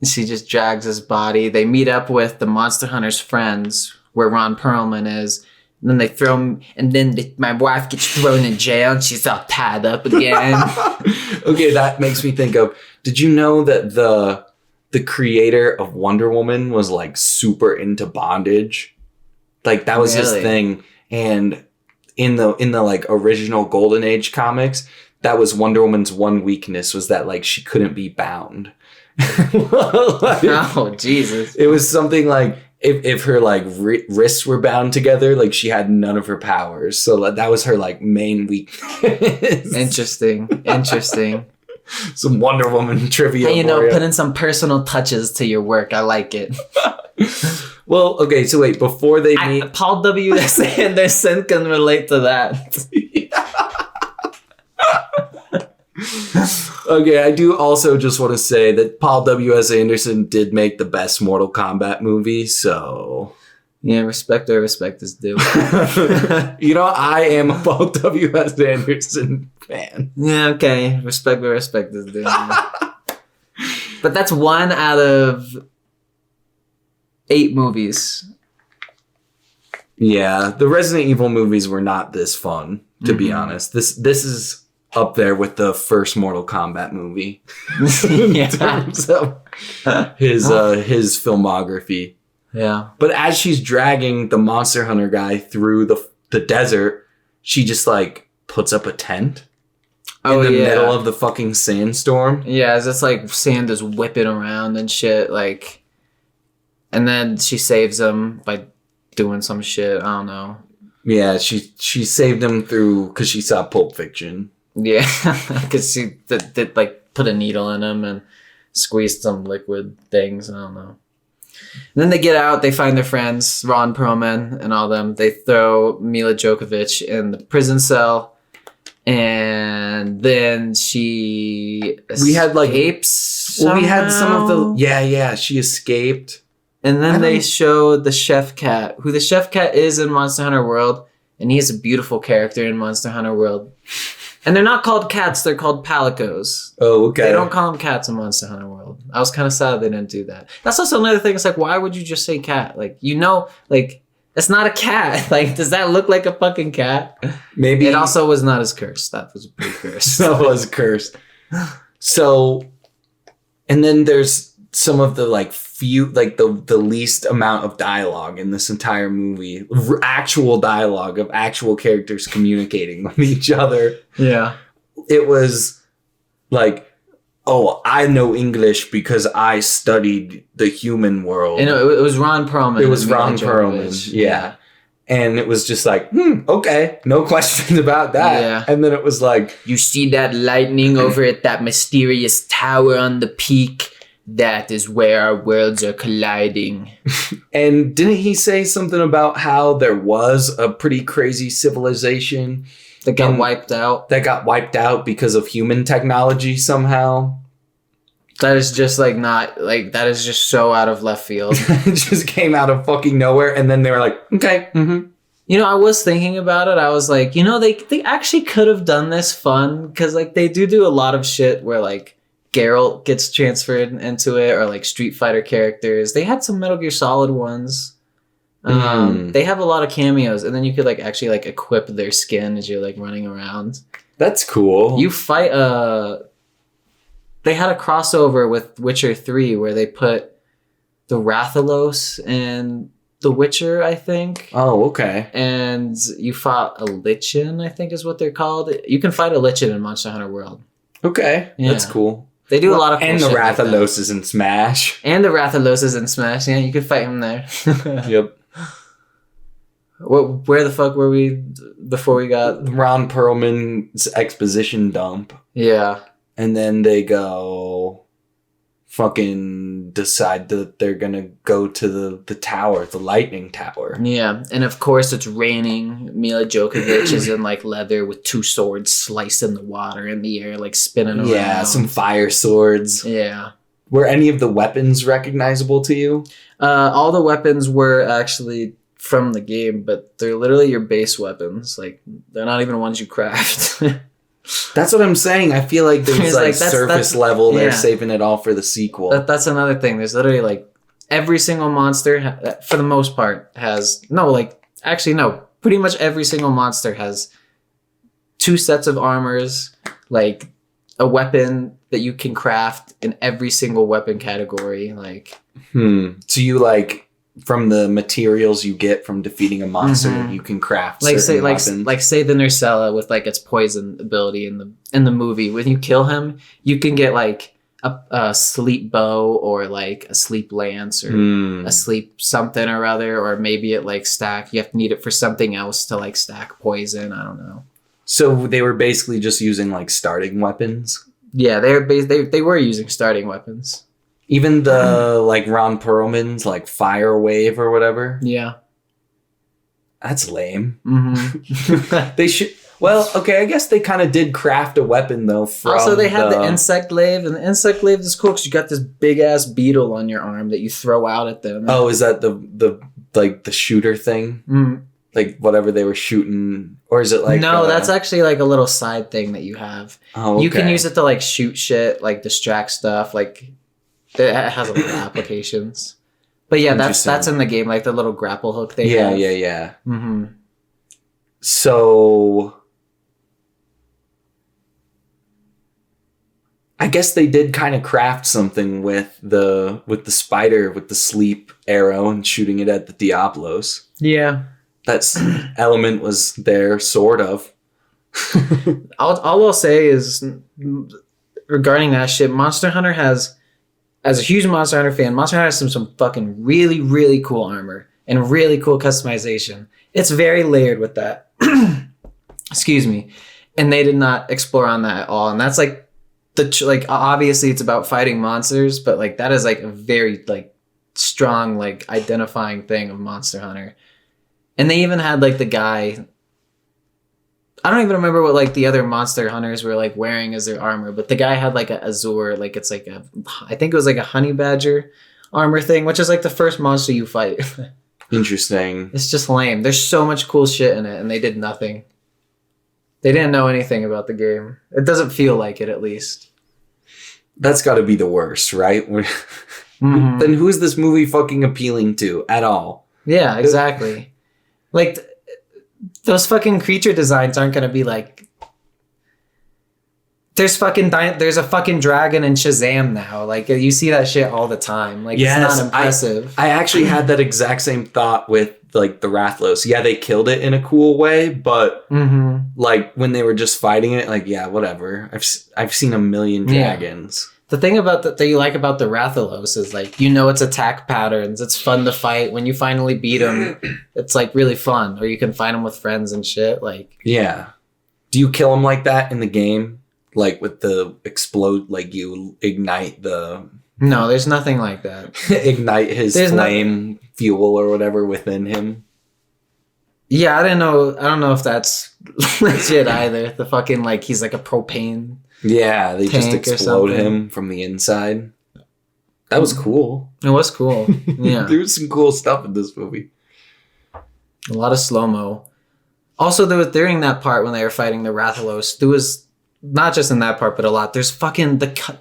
She just drags his body. They meet up with the Monster Hunter's friends, where Ron Perlman is. And then they throw him, and then my wife gets thrown in jail, and she's all tied up again. Okay, that makes me think of, did you know that the creator of Wonder Woman was like super into bondage? Like that was his thing. And in the like original Golden Age comics, that was Wonder Woman's one weakness, was that like she couldn't be bound. Oh, Jesus. It was something like, if her like wrists were bound together, like she had none of her powers. So that was her like main weakness. Interesting. Some Wonder Woman trivia. Hey, put in some personal touches to your work. I like it. Well, okay, so wait, before they meet... Paul W.S. Anderson can relate to that. Okay, I do also just want to say that Paul W.S. Anderson did make the best Mortal Kombat movie, so... Yeah, respect where respect is due. I am a Paul W.S. Anderson fan. Yeah, okay. Respect where respect is due. But that's 1 out of 8 movies. Yeah, the Resident Evil movies were not this fun, to be honest. This is up there with the first Mortal Kombat movie. In terms of his filmography. Yeah. But as she's dragging the Monster Hunter guy through the desert, she just like puts up a tent in the middle of the fucking sandstorm. Yeah, it's just like sand is whipping around and shit. Like, And then she saves him by doing some shit. I don't know. Yeah, she saved him because she saw Pulp Fiction. Yeah, because she did like put a needle in him and squeezed some liquid things. I don't know. And then they get out. They find their friends, Ron Perlman and all them. They throw Mila Jovovich in the prison cell. And then she escapes. We had some of the... Yeah, she escaped. And then they show the chef cat, who the chef cat is in Monster Hunter World. And he is a beautiful character in Monster Hunter World. And they're not called cats, they're called palicos. Oh, okay. They don't call them cats in Monster Hunter World. I was kind of sad they didn't do that. That's also another thing. It's like, why would you just say cat? Like, it's not a cat. Like, does that look like a fucking cat? Maybe. It also was not as cursed. That was pretty cursed. That was cursed. So, and then there's some of the the least amount of dialogue in this entire movie. Actual dialogue of actual characters communicating with each other. Yeah. It was like, oh, I know English because I studied the human world. And it was Ron Perlman. It was Ron Perlman. Yeah. And it was just like, okay, no questions about that. Yeah. And then it was like, you see that lightning over at that mysterious tower on the peak? That is where our worlds are colliding. And didn't he say something about how there was a pretty crazy civilization that got wiped out? That got wiped out because of human technology somehow? That is just that is just so out of left field. It just came out of fucking nowhere. And then they were like, okay. Mm-hmm. I was thinking about it. I was like, they actually could have done this fun. Because they do a lot of shit where Geralt gets transferred into it, or Street Fighter characters. They had some Metal Gear Solid ones. They have a lot of cameos, and then you could actually equip their skin as you're running around. That's cool. You fight they had a crossover with Witcher 3 where they put the Rathalos in The Witcher, I think. Oh, okay. And you fought a Lichen, I think is what they're called. You can fight a Lichen in Monster Hunter World. Okay, yeah. That's cool. They do a lot of cool and the shit Rathalos is in Smash. And the Rathalos is in Smash. Yeah, you could fight him there. Yep. Where the fuck were we before we got Ron Perlman's exposition dump? Yeah. And then they go fucking decide that they're gonna go to the tower, the lightning tower. Yeah, and of course it's raining. Mila Jovovich is in leather with two swords slicing the water in the air, spinning around. Yeah, some fire swords. Yeah. Were any of the weapons recognizable to you? All the weapons were actually from the game, but they're literally your base weapons. They're not even ones you craft. That's what I'm saying. I feel like there's surface level. They're saving it all for the sequel. That's another thing. There's literally every single monster, for the most part, has pretty much every single monster has two sets of armors, a weapon that you can craft in every single weapon category. So you from the materials you get from defeating a monster, you can craft certain weapons. Say the Nursella with its poison ability in the movie. When you kill him, you can get a sleep bow or a sleep lance or a sleep something or other, or maybe it stack. You have to need it for something else to stack poison. I don't know. So they were basically just using starting weapons. Yeah, they were using starting weapons. Even the Ron Perlman's fire wave or whatever. Yeah, that's lame. Mm-hmm. They should. Well, okay, I guess they kind of did craft a weapon though. Also, they had the insect glaive, and the insect glaive is cool because you got this big ass beetle on your arm that you throw out at them. Oh, is that the shooter thing? Mm. Whatever they were shooting, or is it No, that's actually a little side thing that you have. Oh, okay. You can use it to shoot shit, distract stuff, It has a lot of applications. But yeah, that's in the game, the little grapple hook they have. Yeah. Mm-hmm. So I guess they did kind of craft something with the spider with the sleep arrow and shooting it at the Diablos. Yeah. That element was there, sort of. All I'll say is regarding that shit, Monster Hunter has as a huge Monster Hunter fan, Monster Hunter has some fucking really, really cool armor and really cool customization. It's very layered with that. Excuse me. And they did not explore on that at all. And that's like obviously it's about fighting monsters, but like that is like a very like strong like identifying thing of Monster Hunter. And they even had like the guy, I don't even remember what like the other Monster Hunters were like wearing as their armor, but the guy had like a Azure, like it's like I think it was like a honey badger armor thing, which is like the first monster you fight. Interesting. It's just lame. There's so much cool shit in it, and they did nothing. They didn't know anything about the game. It doesn't feel like it, at least. That's got to be the worst, right? Mm-hmm. Then who's this movie fucking appealing to at all? Yeah, exactly. Like, those fucking creature designs aren't going to be like... There's a fucking dragon in Shazam now. Like, you see that shit all the time. Like, yes, it's not impressive. I actually had that exact same thought with, like, the Rathalos. Yeah, they killed it in a cool way, but, like, when they were just fighting it, like, yeah, whatever. I've seen a million dragons. Yeah. The thing about that you like about the Rathalos is, like, you know its attack patterns. It's fun to fight. When you finally beat them, it's, like, really fun. Or you can fight them with friends and shit. Like, yeah. Do you kill them like that in the game? Like with the explode, like you ignite the... No, there's nothing like that. Ignite his flame fuel or whatever within him. Yeah, I don't know if that's legit either. The fucking, like, he's like a propane Yeah, they just explode him from the inside. That was cool. It was cool. Yeah. There was some cool stuff in this movie. A lot of slow-mo. Also, there was during that part when they were fighting the Rathalos, there was... Not just in that part, but a lot. There's fucking the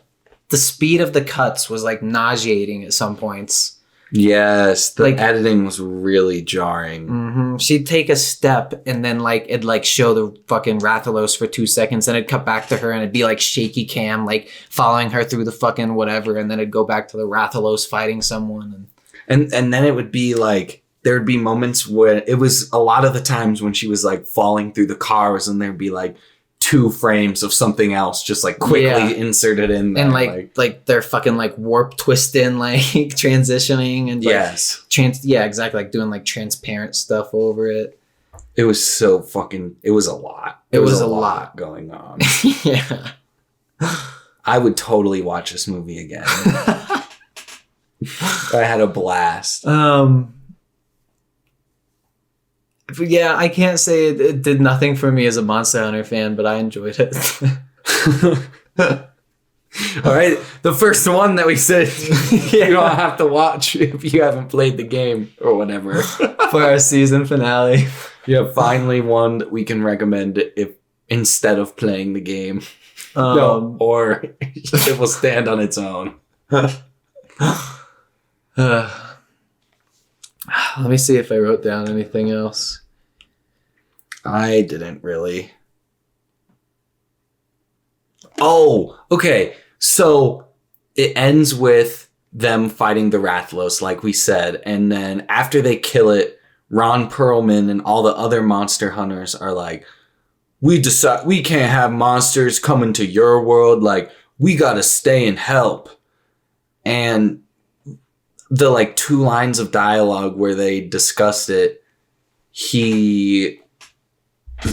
speed of the cuts was like nauseating at some points. Yes, the editing was really jarring. Mm-hmm. She'd take a step and then like it'd like show the fucking Rathalos for 2 seconds, and it'd cut back to her, and it'd be like shaky cam, like following her through the fucking whatever, and then it'd go back to the Rathalos fighting someone, and then it would be like there'd be moments where it was a lot of the times when she was like falling through the cars, and there'd be like 2 frames of something else just like quickly inserted in there. And like they're fucking like warp twisting, like transitioning and like exactly, like doing like transparent stuff over it. It was so fucking, it was a lot. It was a lot going on. Yeah. I would totally watch this movie again. I had a blast. Yeah, I can't say it did nothing for me as a Monster Hunter fan, but I enjoyed it. All right, the first one that we said you don't have to watch if you haven't played the game or whatever. For our season finale. Yeah, finally one that we can recommend if instead of playing the game. Or it will stand on its own. Let me see if I wrote down anything else. I didn't really. Oh, okay. So it ends with them fighting the Rathalos, like we said. And then after they kill it, Ron Perlman and all the other monster hunters are like, we decide we can't have monsters come into your world. Like, we gotta stay and help. And the like 2 lines of dialogue where they discussed it,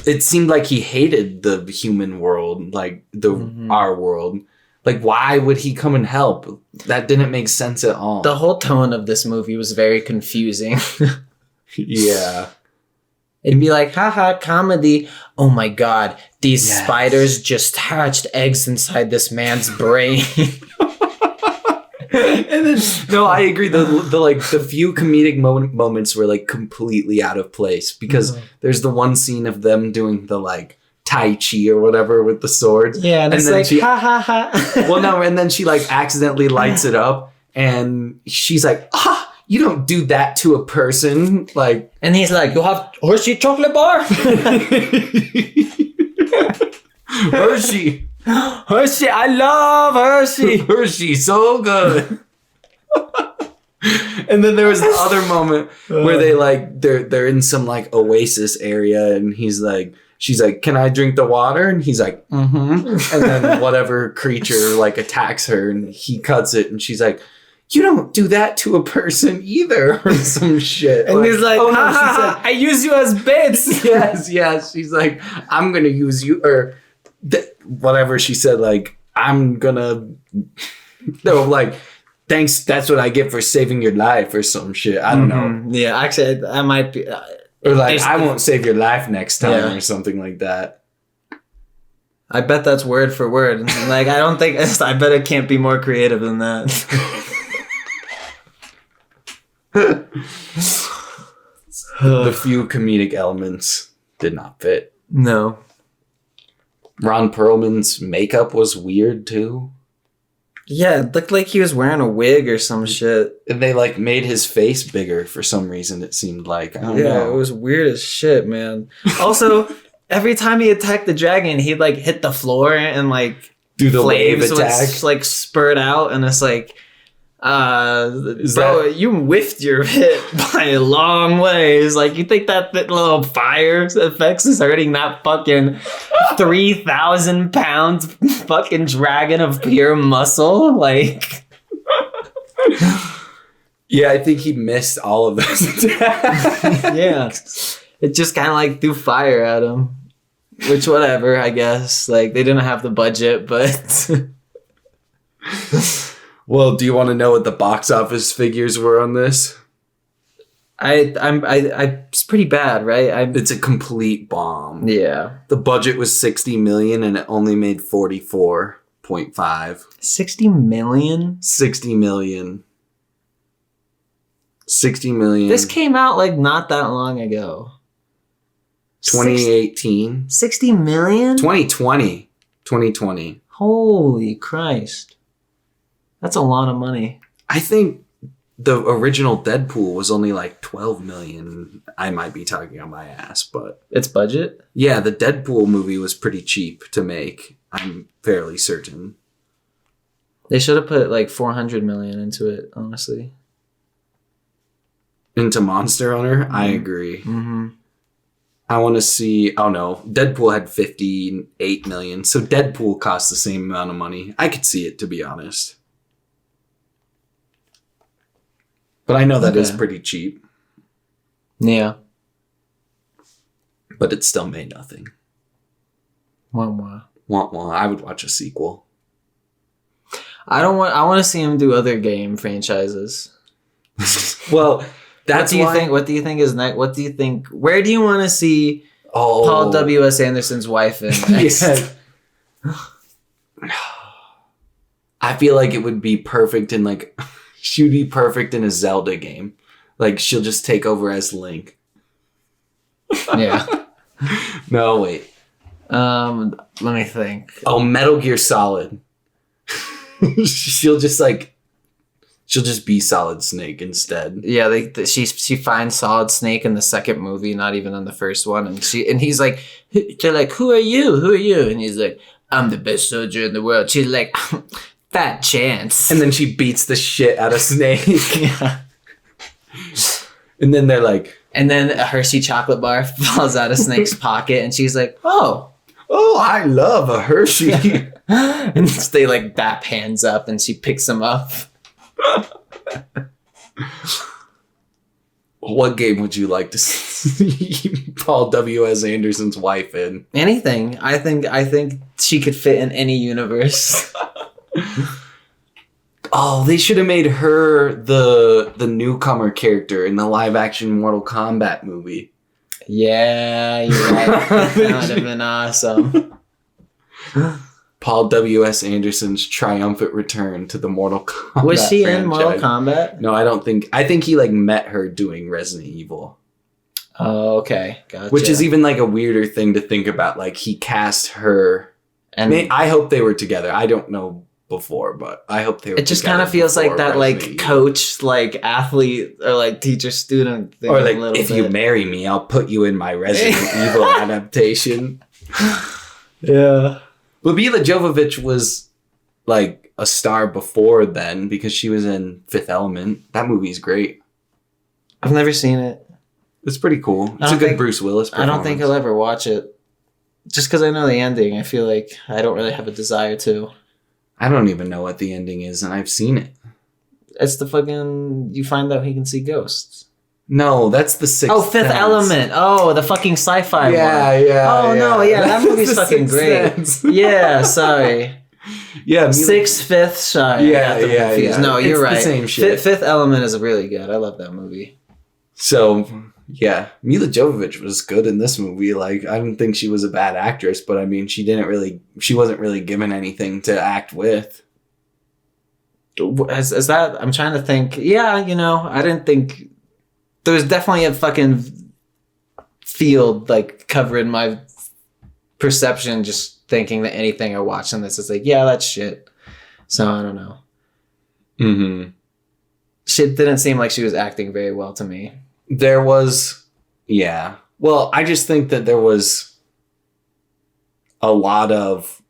it seemed like he hated the human world, like our world. Like, why would he come and help? That didn't make sense at all. The whole tone of this movie was very confusing. Yeah. It'd be like, haha, comedy. Oh my god, these spiders just hatched eggs inside this man's brain. And then, no, I agree. The few comedic moments were like completely out of place because there's the one scene of them doing the like Tai Chi or whatever with the swords. Yeah, and it's then like, ha ha ha. Well, no, and then she like accidentally lights it up, and she's like, you don't do that to a person. Like, and he's like, you have Hershey chocolate bar? Hershey. Hershey, I love Hershey. Hershey, so good. And then there was the other moment where they like they're in some like oasis area, and he's like, she's like, can I drink the water? And he's like, mm-hmm. And then whatever creature like attacks her and he cuts it and she's like, you don't do that to a person either or some shit. And he's like, oh, no, she said, I use you as bits. yes. She's like, I'm going to use you or whatever she said, like, I'm going to, no, like, thanks, that's what I get for saving your life or some shit. I don't know. Yeah, actually, I might be. Or like, I won't save your life next time or something like that. I bet that's word for word. Like, I don't think, I bet it can't be more creative than that. The few comedic elements did not fit. No. Ron Perlman's makeup was weird too. Yeah, it looked like he was wearing a wig or some shit. And they like made his face bigger for some reason, it seemed like. I don't know. It was weird as shit, man. Also, every time he attacked the dragon, he'd like hit the floor and like do the wave flames attack. would like spurt out, and it's like, you whiffed your hit by a long ways. Like, you think that little fire effects is hurting that fucking 3,000 pound fucking dragon of pure muscle? Like, yeah, I think he missed all of those attacks. Yeah, it just kind of like threw fire at him. Which, whatever, I guess. Like, they didn't have the budget, but. Well, do you want to know what the box office figures were on this? It's pretty bad, right? It's a complete bomb. Yeah. The budget was $60 million and it only made 44.5. 60 million? 60 million. 60 million. This came out like not that long ago. 2018. 60 million? 2020. 2020. Holy Christ. That's a lot of money. I think the original Deadpool was only like 12 million. I might be talking on my ass, but its budget? Yeah, the Deadpool movie was pretty cheap to make. I'm fairly certain. They should have put like 400 million into it, honestly. Into Monster Hunter? I agree. I want to see... Oh, no. Deadpool had 58 million. So Deadpool cost the same amount of money. I could see it, to be honest. But I know that is pretty cheap. Yeah. But it still made nothing. Wah. I would watch a sequel. I want to see him do other game franchises. Well, that's What do you think is next? What do you think? Where do you want to see Paul W.S. Anderson's wife in next? I feel like it would be perfect in like... She'd be perfect in a Zelda game. Like, she'll just take over as Link. Yeah. No, wait. Let me think. Oh, Metal Gear Solid. She'll just be Solid Snake instead. Yeah, she finds Solid Snake in the second movie, not even in the first one, and he's like, they're like, who are you? And he's like, I'm the best soldier in the world. She's like, fat chance. And then she beats the shit out of Snake. Yeah. And then they're like... And then a Hershey chocolate bar falls out of Snake's pocket, and she's like, oh, I love a Hershey. And they like bap hands up, and she picks him up. What game would you like to see Paul W.S. Anderson's wife in? Anything. I think she could fit in any universe. Oh, they should have made her the newcomer character in the live action Mortal Kombat movie. Yeah, you're right. That would have been awesome. Paul W.S. Anderson's triumphant return to the Mortal Kombat Was she franchise. in Mortal Kombat? No, I don't think. I think he like met her doing Resident Evil. Oh, okay. Gotcha. Which is even like a weirder thing to think about. Like he cast her. And I hope they were together. I don't know before, but I hope they were. It just kind of feels like that, like coach, like athlete, or like teacher student thing. Or like, a little if bit. you marry me, I'll put you in my Resident Evil adaptation. Yeah. But Mila Jovovich was like a star before then because she was in Fifth Element. That movie's great. I've never seen it. It's pretty cool. It's a good Bruce Willis performance. I don't think I'll ever watch it. just because I know the ending, I feel like I don't really have a desire to. I don't even know what the ending is, and I've seen it. It's the fucking, you find out he can see ghosts. No, that's the Sixth Fifth Sense. Element. Oh, the fucking sci-fi one. Yeah. Oh, no, yeah, that movie's The fucking Sixth great. Sense. Yeah, sorry. Yeah. Fifth Shine. Yeah. No, you're It's the right. same shit. Fifth Element is really good. I love that movie. So, yeah, Mila Jovovich was good in this movie. Like, I don't think she was a bad actress, but I mean, she wasn't really given anything to act with. Is that, I'm trying to think. Yeah, I didn't think, there was definitely a fucking field, like, covering my perception, just thinking that anything I watch on this is like, yeah, that's shit. So, I don't know. Mm-hmm. She didn't seem like she was acting very well to me. There was, yeah. Well, I just think that there was a lot of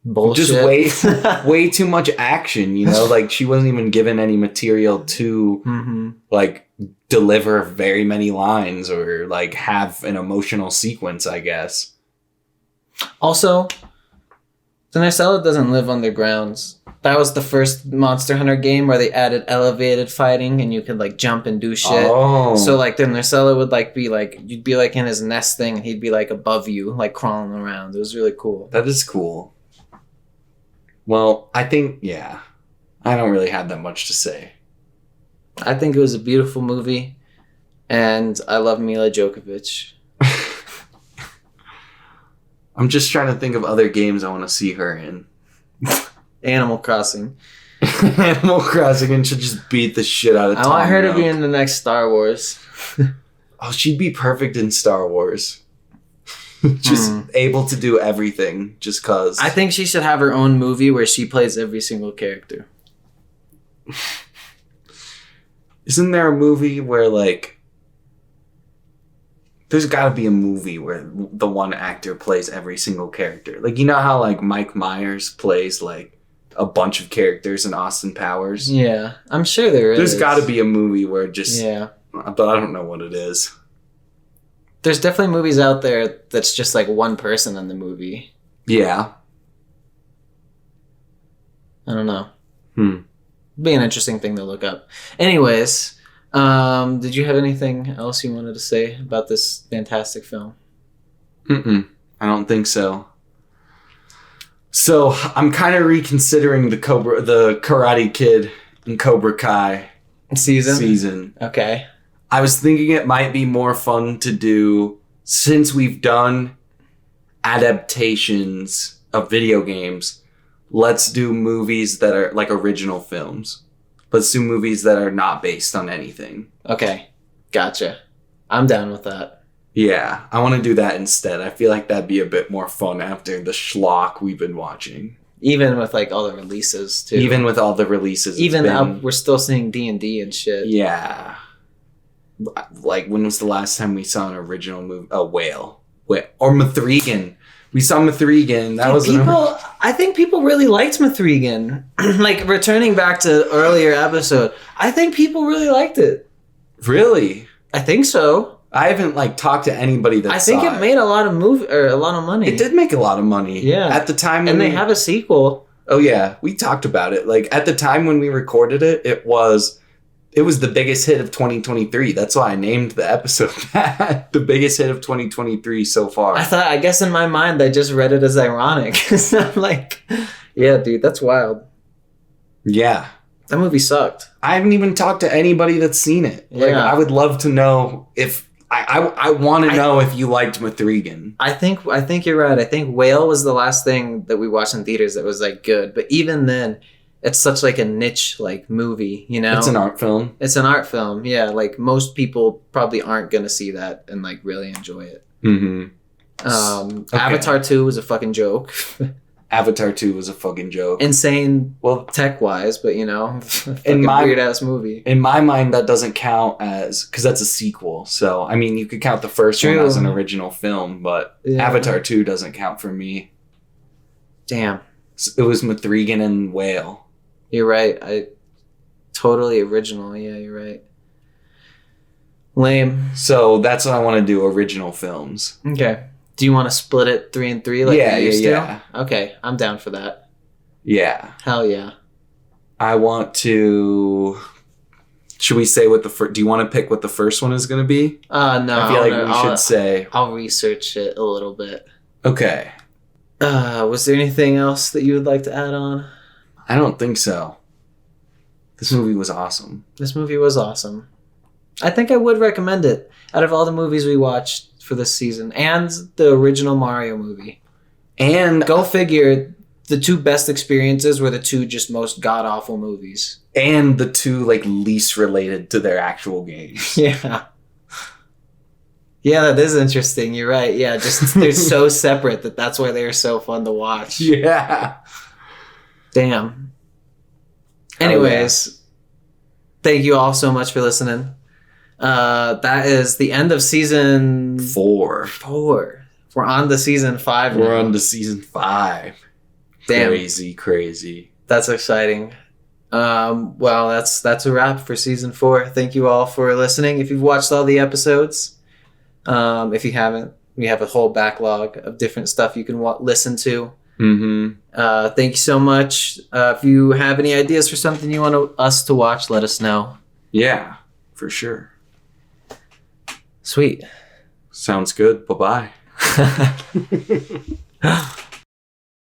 Bullshit. just way too much action, like she wasn't even given any material to like deliver very many lines or like have an emotional sequence, I guess. Also, the Narcella doesn't live underground. That was the first Monster Hunter game where they added elevated fighting and you could like jump and do shit. Oh. So like the Narcella would like be like, you'd be like in his nest thing and he'd be like above you, like crawling around. It was really cool. That is cool. Well, I think, yeah, I don't really have that much to say. I think it was a beautiful movie and I love Mila Jovovich. I'm just trying to think of other games I want to see her in. Animal Crossing. Animal Crossing, and she'll just beat the shit out of Tom I want her to be Nook. in the next Star Wars. Oh, she'd be perfect in Star Wars. Just able to do everything, just cause. I think she should have her own movie where she plays every single character. Isn't there a movie where, like... There's gotta be a movie where the one actor plays every single character. Like, you know how, like, Mike Myers plays, like, a bunch of characters in Austin Powers? Yeah, I'm sure there is. There's gotta be a movie where just... Yeah. But I don't know what it is. There's definitely movies out there that's just, like, one person in the movie. Yeah. I don't know. Be an interesting thing to look up. Anyways... did you have anything else you wanted to say about this fantastic film? I don't think so. So I'm kind of reconsidering the Karate Kid and Cobra Kai season. Okay. I was thinking it might be more fun to do, since we've done adaptations of video games, let's do movies that are like original films. Let's do movies that are not based on anything. Okay. Gotcha. I'm down with that. Yeah, I want to do that instead. I feel like that'd be a bit more fun after the schlock we've been watching. Even with like all the releases too. Even with all the releases. We're still seeing D&D and shit. Yeah. Like, when was the last time we saw an original movie? A whale. Or Mithrigan. We saw Mithrigan. That was I think people really liked Mithrigan. Like, returning back to earlier episode, I think people really liked it. Really? I think so. I haven't like talked to anybody that I think saw it made a lot of a lot of money. It did make a lot of money. Yeah. At the time, and they have a sequel. Oh yeah, we talked about it. Like, at the time when we recorded it, it was the biggest hit of 2023. That's why I named the episode that. The biggest hit of 2023 so far. I guess in my mind, I just read it as ironic. So I'm like, yeah, dude, that's wild. Yeah. That movie sucked. I haven't even talked to anybody that's seen it. Like, Yeah. I would love to know if... I want to know if you liked Mithrigan. I think you're right. I think Whale was the last thing that we watched in theaters that was like good. But even then, it's such like a niche like movie, you know? It's an art film. It's an art film, yeah. Like, most people probably aren't gonna see that and like really enjoy it. Mm-hmm. Okay. Avatar 2 was a fucking joke. Avatar 2 was a fucking joke. Insane, Well, tech-wise, but you know, in my weird-ass movie. In my mind, that doesn't count as... Because that's a sequel. So, I mean, you could count the first one True. as an original film, but Yeah. Avatar 2 doesn't count for me. Damn. It was Mithrigan and Whale. You're right. Totally original. Yeah, you're right. Lame. So, that's what I want to do, original films. Okay. Do you want to split it 3 and 3 like Yeah, we used yeah. to? Okay, I'm down for that. Yeah. Hell yeah. I want to... Should we say what the first... Do you want to pick what the first one is going to be? No. I feel like we should say... I'll research it a little bit. Okay. Was there anything else that you would like to add on? I don't think so. This movie was awesome. This movie was awesome. I think I would recommend it out of all the movies we watched for this season and the original Mario movie. And Go figure, the 2 best experiences were the 2 just most god-awful movies. and the 2 like least related to their actual games. Yeah. Yeah, that is interesting. You're right. Yeah, just they're so separate that's why they're so fun to watch. Yeah. Damn. Oh, Anyways, thank you all so much for listening. That is the end of season 4. 4. We're on to season 5 now. We're on to season 5. Damn. Crazy. That's exciting. Well, that's a wrap for season 4. Thank you all for listening. If you've watched all the episodes, if you haven't, we have a whole backlog of different stuff you can listen to. Mm-hmm. Thank you so much. If you have any ideas for something you want us to watch, let us know. Yeah, for sure. Sweet. Sounds good. Bye-bye.